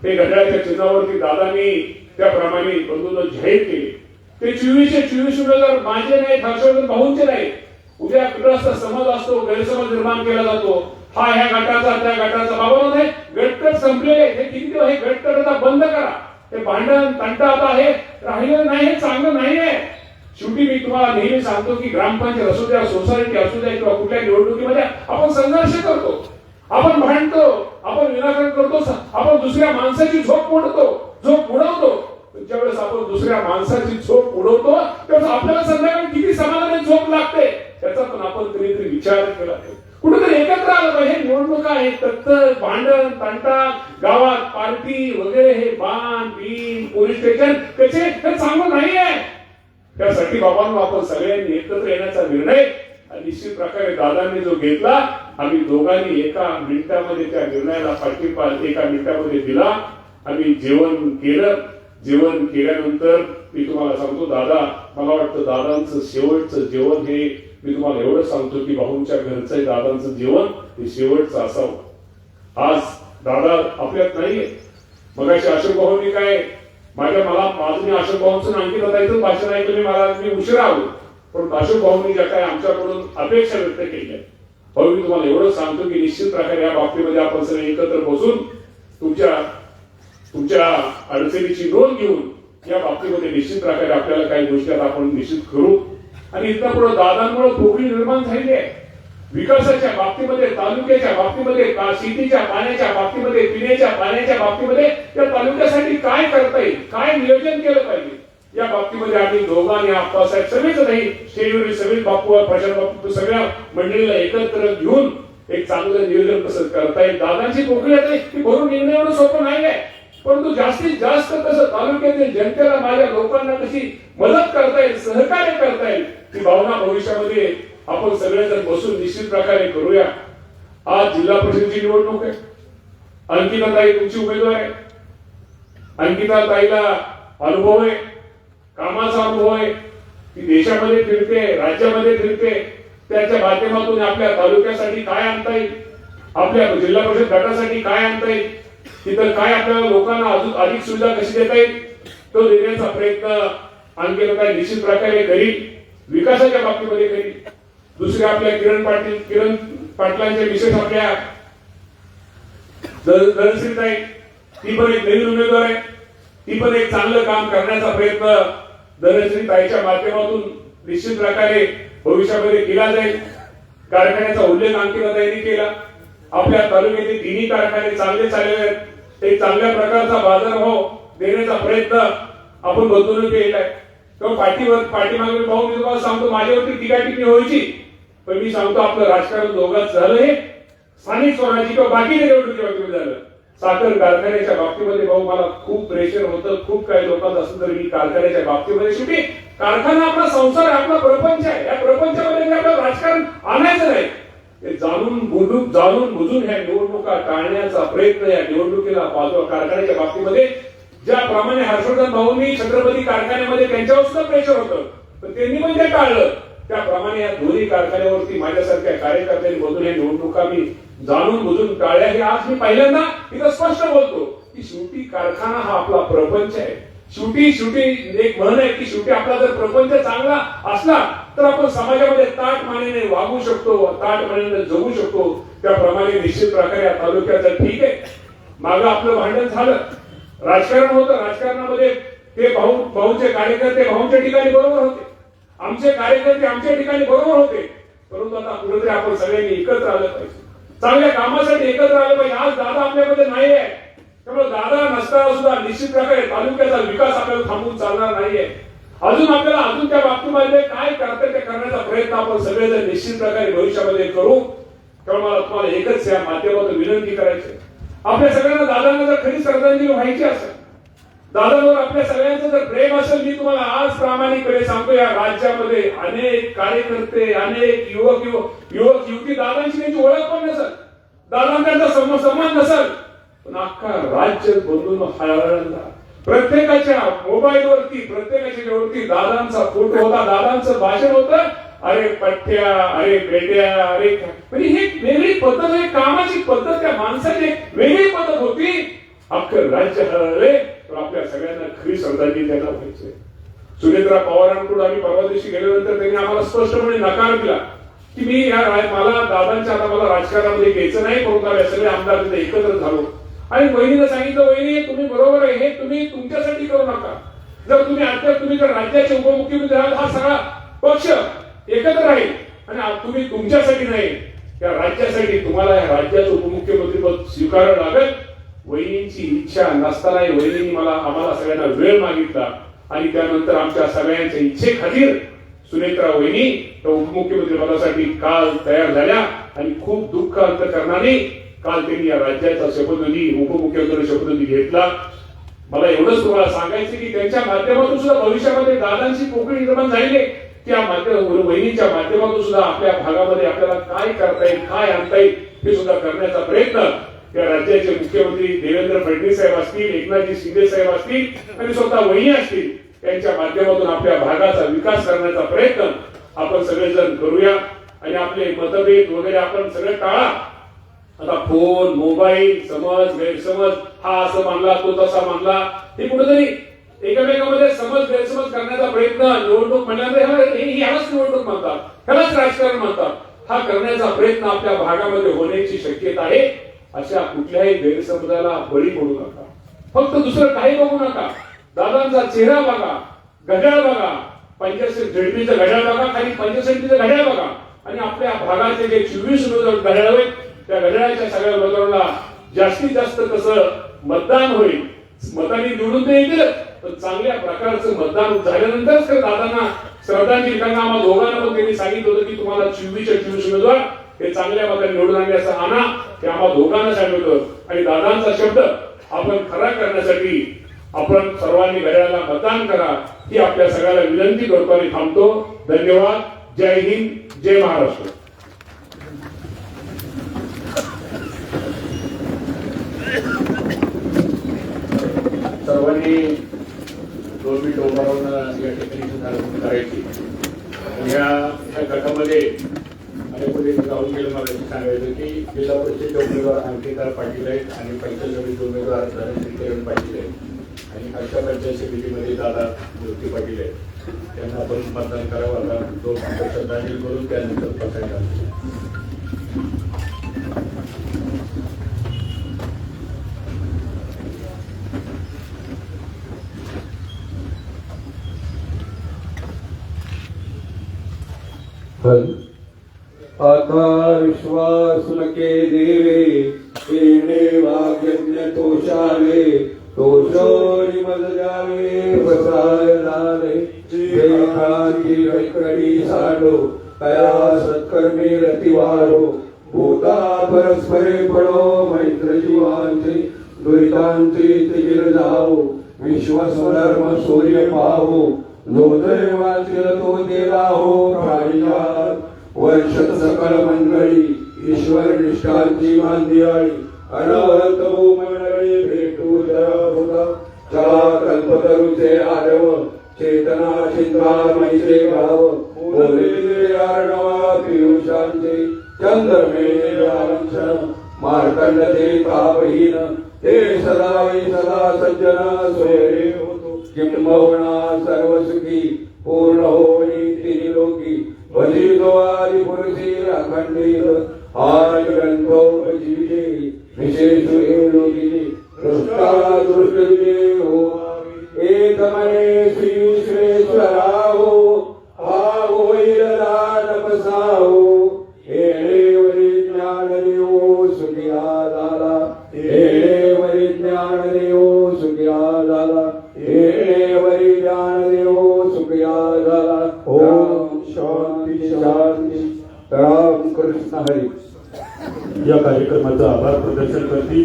हे घड्याळाच्या चिन्हावरती दादांनी त्याप्रमाणे बंधूंना जाहीर केले. ते 24 उमेदवार माझे नाही, हर्षवर्धन भाऊंचे नाही. उद्या कुठं समज असतो, गैरसमज निर्माण केला जातो, हा ह्या गटाचा त्या गटाचा. बाबा नाही, गटकट संपलेले हे किती दिवस हे गटकट आता बंद करा. हे भांडण तंटा आता हे राहिलं नाही, हे चांगलं नाही आहे. शेवटी मी तुम्हाला नेहमी सांगतो की ग्रामपंचायत असू द्या, सोसायटी असू द्या किंवा कुठल्या निवडणुकीमध्ये आपण संघर्ष करतो, आपण भांडतो, आपण विनाकारण करतो, आपण दुसऱ्या माणसाची झोप उडवतो. ज्यावेळेस आपण दुसऱ्या माणसाची झोप उडवतो त्यावेळेस आपल्याला संध्याकाळी किती समाधानी झोप लागते त्याचा पण आपण कधीतरी विचार केला पाहिजे. कुठेतरी एकत्र आलं पाहिजे. निवडणुका हे तत्तर भांडण तंटा, गावात पार्टी वगैरे हे बाण बीन पोलीस स्टेशन त्याचे हे चांगलं नाही आहे. त्यासाठी बाबांनो आपण सगळ्यांनी एकत्र येण्याचा निर्णय निश्चित प्रकारे दादांनी जो घेतला, आम्ही दोघांनी एका मिनिटामध्ये त्या निर्णयाला पाठिंबा एका मिनिटामध्ये दिला. आम्ही जेवण केलं. जेवण केल्यानंतर मी तुम्हाला सांगतो, दादा मला वाटतं दादांचं शेवटचं जेवण हे मी तुम्हाला एवढं सांगतो की भाऊंच्या घरचं दादांचं जेवण हे शेवटचं असावं. आज दादा आपल्यात नाहीये. मगाशी अशोक भाऊंनी काय माझं अशोक भाऊंचं अंकित दादाचं भाषण ऐकलं, मी उशिरा आलो, पण अशोक भाऊंनी ज्या काय आमच्याकडून अपेक्षा व्यक्त केल्या, भाऊ मी तुम्हाला एवढं सांगतो की निश्चित प्रकारे या बाबतीमध्ये आपण सगळे एकत्र बसून तुमच्या अडचणीची नोंद घेऊन या बाबतीमध्ये निश्चित प्रकारे आपल्याला काही गोष्टी आपण निश्चित करू. आणि इथं पुढे दादांमुळे पोकळी निर्माण झालेली आहे. विकासाच्या बाबतीमध्ये, तालुक्याच्या बाबतीमध्ये, शेतीच्या पाण्याच्या बाबतीमध्ये, पिण्याच्या पाण्याच्या बाबतीमध्ये या तालुक्यासाठी काय करता येईल, काय नियोजन केलं पाहिजे या बाबतीमध्ये आम्ही दोघांनी आप्पासाहेब सगळेच नाही स्टेजवरील सगळे बापू प्रशांत बापू सगळ्या मंडळीला एकत्र घेऊन एक चांगलं नियोजन कसं करता येईल. दादांची पोकळी आहे ती भरून निघणं एवढं सोपं नाही आहे, परंतु जास्तीत जास्त कसं तालुक्यातील जनतेला माझ्या लोकांना कशी मदत करता येईल, सहकार्य करता येईल ही भावना भविष्यामध्ये आपण सगळेजण बसून निश्चित प्रकारे करूया. आज जिल्हा परिषदेची निवडणूक आहे. अंकिताताई तुमची उमेदवार आहे. अंकिताताईला अनुभव आहे, कामाचा अनुभव आहे. ती देशामध्ये फिरते, राज्यामध्ये फिरते. त्याच्या माध्यमातून आपल्या तालुक्यासाठी काय आणता येईल, आपल्या जिल्हा परिषद गटासाठी काय आणता येईल, तिथं काय आपल्याला लोकांना अजून अधिक सुविधा कशी देता येईल तो देण्याचा प्रयत्न अंकिताताई निश्चित प्रकारे करील. विकासाच्या बाबतीमध्ये करील. दुसऱ्या आपल्या किरण पाटलांच्या विशेष आपल्या धनश्रीताई, ती पण एक नवीन उमेदवार आहे. ती पण एक चांगलं काम करण्याचा प्रयत्न धनश्रीताईच्या माध्यमातून निश्चित प्रकारे भविष्यामध्ये केला जाईल. कारखान्याचा उल्लेख अंकिताताईंनी केला. आपल्या तालुक्यातील तिन्ही कारखाने चांगले चाललेले आहेत. एक चांगल्या प्रकारचा बाजारभाव देण्याचा प्रयत्न आपण बदलून केलेला आहे. पाठीमागे भाऊ मी तुम्हाला सांगतो, माझ्यावरती टीका टिप्पणी व्हायची, पण मी सांगतो आपलं राजकारण दोघांच झालं. हे स्थानिक स्वराज्य किंवा बाकी निवडणुकीच्या बाबतीमध्ये झालं. साखर कारखान्याच्या बाबतीमध्ये भाऊ मला खूप प्रेशर होतं, खूप काही लोकांचं असं तर मी कारखान्याच्या बाबतीमध्ये शेवटी कारखाना आपला संसार आहे, आपला प्रपंच आहे. या प्रपंचामध्ये आपलं राजकारण आणायचं नाही. जाणून बुजून ह्या निवडणुका टाळण्याचा प्रयत्न या निवडणुकीला कारखान्याच्या बाबतीमध्ये ज्याप्रमाणे हर्षवर्धन भाऊंनी छत्रपती कारखान्यामध्ये त्यांच्यावर सुद्धा प्रेशर होतं, पण त्यांनी पण ते टाळलं. त्याप्रमाणे या दोन्ही कारखान्यावरती माझ्यासारख्या कार्यकर्त्यांनी बघून या निवडणुका मी जाणून बुजून टाळल्या. हे आज मी पहिल्यांदा इथं स्पष्ट बोलतो की शेवटी कारखाना हा आपला प्रपंच आहे. शेवटी एक म्हण आहे की शेवटी आपला जर प्रपंच चांगला असला तर आपण समाजामध्ये ताटमानेने वागू शकतो, ताटमानेने जगू शकतो. त्याप्रमाणे निश्चित प्रकारे या तालुक्याचं ठीक आहे. मागं आपलं भांडण झालं, राजकारण होतं. राजकारणामध्ये ते भाऊंचे कार्यकर्ते भाऊंच्या ठिकाणी बरोबर होते, आमचे कार्यकर्ते आमच्या ठिकाणी बरोबर होते. परंतु आता कुठेतरी आपण सगळ्यांनी एकत्र आलं पाहिजे, चांगल्या कामासाठी एकत्र आलं पाहिजे. आज दादा आपल्यामध्ये नाही आहे, त्यामुळे दादा नसताना सुद्धा निश्चित प्रकारे तालुक्याचा विकास आपल्याला थांबून चालणार नाहीये. अजून त्या बाबतीमध्ये काय करता ते करण्याचा प्रयत्न आपण सगळेजण निश्चित प्रकारे भविष्यामध्ये करू. त्यामुळे मला तुम्हाला एकच या माध्यमातून विनंती करायची, आपल्या सगळ्यांना दादांना जर खरी श्रद्धांजली व्हायची असेल, दादांवर आपल्या सगळ्यांचं जर प्रेम असेल, मी तुम्हाला आज प्रामाणिकपणे सांगतो, या राज्यामध्ये अनेक कार्यकर्ते, अनेक युवक युवती दादांची त्यांची ओळख पण नसेल, दादांचा संबंध नसेल, पण अख्खा राज्य बंधून हळहळला प्रत्येकाच्या मोबाईलवरती, प्रत्येकाच्या वरती दादांचा फोटो होता, दादांचं भाषण होतं. अरे पठ्या, अरे बेट्या, अरे म्हणजे ही वेगळी पद्धत, एक कामाची पद्धत, त्या माणसाची वेगळी पद्धत होती. अख्खं राज्य हळहळले. तर आपल्या सगळ्यांना खरी श्रद्धांजली त्यांना व्हायची. सुनेत्रा पवारांकडून आम्ही परवा दिवशी गेल्यानंतर त्यांनी आम्हाला स्पष्टपणे नकार दिला की मी मला दादांच्या आता मला राजकारणामध्ये घ्यायचं नाही, परंतु आम्ही सगळे आमदार तिथे एकत्र झालो आणि वहिनीने सांगितलं, वहिनी तुम्ही बरोबर आहे, हे तुम्ही तुमच्यासाठी करू नका. जर तुम्ही जर राज्याचे उपमुख्यमंत्री आहात, हा सगळा पक्ष एकत्र राहील आणि तुम्ही तुमच्यासाठी नाही, या राज्यासाठी तुम्हाला या राज्याचं उपमुख्यमंत्री पद स्वीकारावं लागेल. वहिनींची इच्छा नसतानाही वहिनींनी आम्हाला सगळ्यांना वेळ मागितला आणि त्यानंतर आमच्या सगळ्यांच्या इच्छेखातीर सुनेत्रा वहिनी त्या उपमुख्यमंत्री पदासाठी काल तयार झाल्या आणि खूप दुःख अंतःकरणाने काल त्यांनी या राज्याचा शपथविधी, उपमुख्यमंत्री शपथविधी घेतला. मला एवढंच तुम्हाला सांगायचं की त्यांच्या माध्यमातून सुद्धा भविष्यामध्ये दादांची पोकळी निर्माण झाली आहे. त्या वहिनीच्या माध्यमातून सुद्धा आपल्या भागामध्ये आपल्याला काय करता येईल, काय आणता येईल हे सुद्धा करण्याचा प्रयत्न या राज्याचे मुख्यमंत्री देवेंद्र फडणवीस साहेब असतील, एकनाथजी शिंदे साहेब असतील आणि स्वतः वहिनी असतील, त्यांच्या माध्यमातून आपल्या भागाचा विकास करण्याचा प्रयत्न आपण सगळेजण करूया. आणि आपले मतभेद वगैरे आपण सगळे टाळा. आता फोन, मोबाईल, समज गैरसमज, हा असं मानला, तो तसा मानला, हे कुठेतरी एकमेकांमध्ये समज गैरसमज करण्याचा प्रयत्न, निवडणूक म्हणल्यानंतर ह्यालाच निवडणूक म्हणतात, ह्यालाच राजकारण म्हणतात, हा करण्याचा प्रयत्न आपल्या भागामध्ये होण्याची शक्यता आहे. अशा कुठल्याही गैरसमजाला बळी पडू नका. फक्त दुसरं काही बघू नका. दादांचा चेहरा बघा, घड्याळ बघा, 65 झेडपीचं घड्याळ बघा, खाली 65 घड्याळ बघा आणि आपल्या भागाचे जे 24 घड्याळ आहेत त्या घड्याळाच्या सगळ्या लोकांना जास्तीत जास्त कसं मतदान होईल, मतांनी निवडून ते येतील, पण चांगल्या प्रकारचं मतदान झाल्यानंतरच दादांना श्रद्धांजली. कारण आम्हा दोघांना पण त्यांनी सांगितलं होतं की तुम्हाला 24 उमेदवार हे चांगल्या मताने निवडून आणण्याचं आणा, हे आम्हा दोघांना सांगितलं. आणि दादांचा शब्द आपण खरा करण्यासाठी आपण सर्वांनी घड्याळाला मतदान करा ही आपल्या सगळ्याला विनंती करतो आणि थांबतो. धन्यवाद. जय हिंद, जय महाराष्ट्र. सर्वांनी 2 मिनिट उभा राहून या ठिकाणी सुद्धा करायची. या गटामध्ये अनेक जाऊन गेलं. मला सांगायचं की जिल्हा परिषदेचे उमेदवार अंकिता पाटील आहेत आणि पंचायत उमेदवार किरण पाटील आहेत आणि खालच्या पंचायत समितीमध्ये दादा ज्योती पाटील आहेत. त्यांना आपण मतदान करावं. आता 2 मिनिटं श्रद्धांजली करून त्यानंतर पसायला. आता विश्वास नके देवे येणे वाग्यज्ञ तोषावे तोषोरी मज जावे बसाय झाले देखांची कैकडी साडो कया सत्कर्मी रतिवारो भूता परस्परे पडो मैत्र जीवांचे दुरितांचे तिगिर जावो विश्वस्वधर्म सूर्य पाहो लोदय वाचील तो देला हो प्राणिजात वर्षत सकल मंडळी ईश्वर निष्ठांची मांदियाळी अनवरत भूमंडळी भेटू जरा चला कल्पतरुचे आरव चेतना चिंतामणीचे गाव बोले अर्णवा पियुषांचे चंद्रमेळ मार्कंड ते तापहीन ते सदाई सदा सज्जन सोयरे होतो किंबहुना सर्वसुखी पूर्ण होई त्रिलोकी वजितो आदि पुरुषी अखंडित आज ग्रंथो जीवे विशेष लोकी दृष्टा दृष्टि हो एक मने श्री विश्वेश्वरा हो हा होईल दानपसा हो हे वरी ज्ञान देवो सुखिया दादा हे वरी ज्ञान कार्यक्रमाचं आभार प्रदर्शन करतील.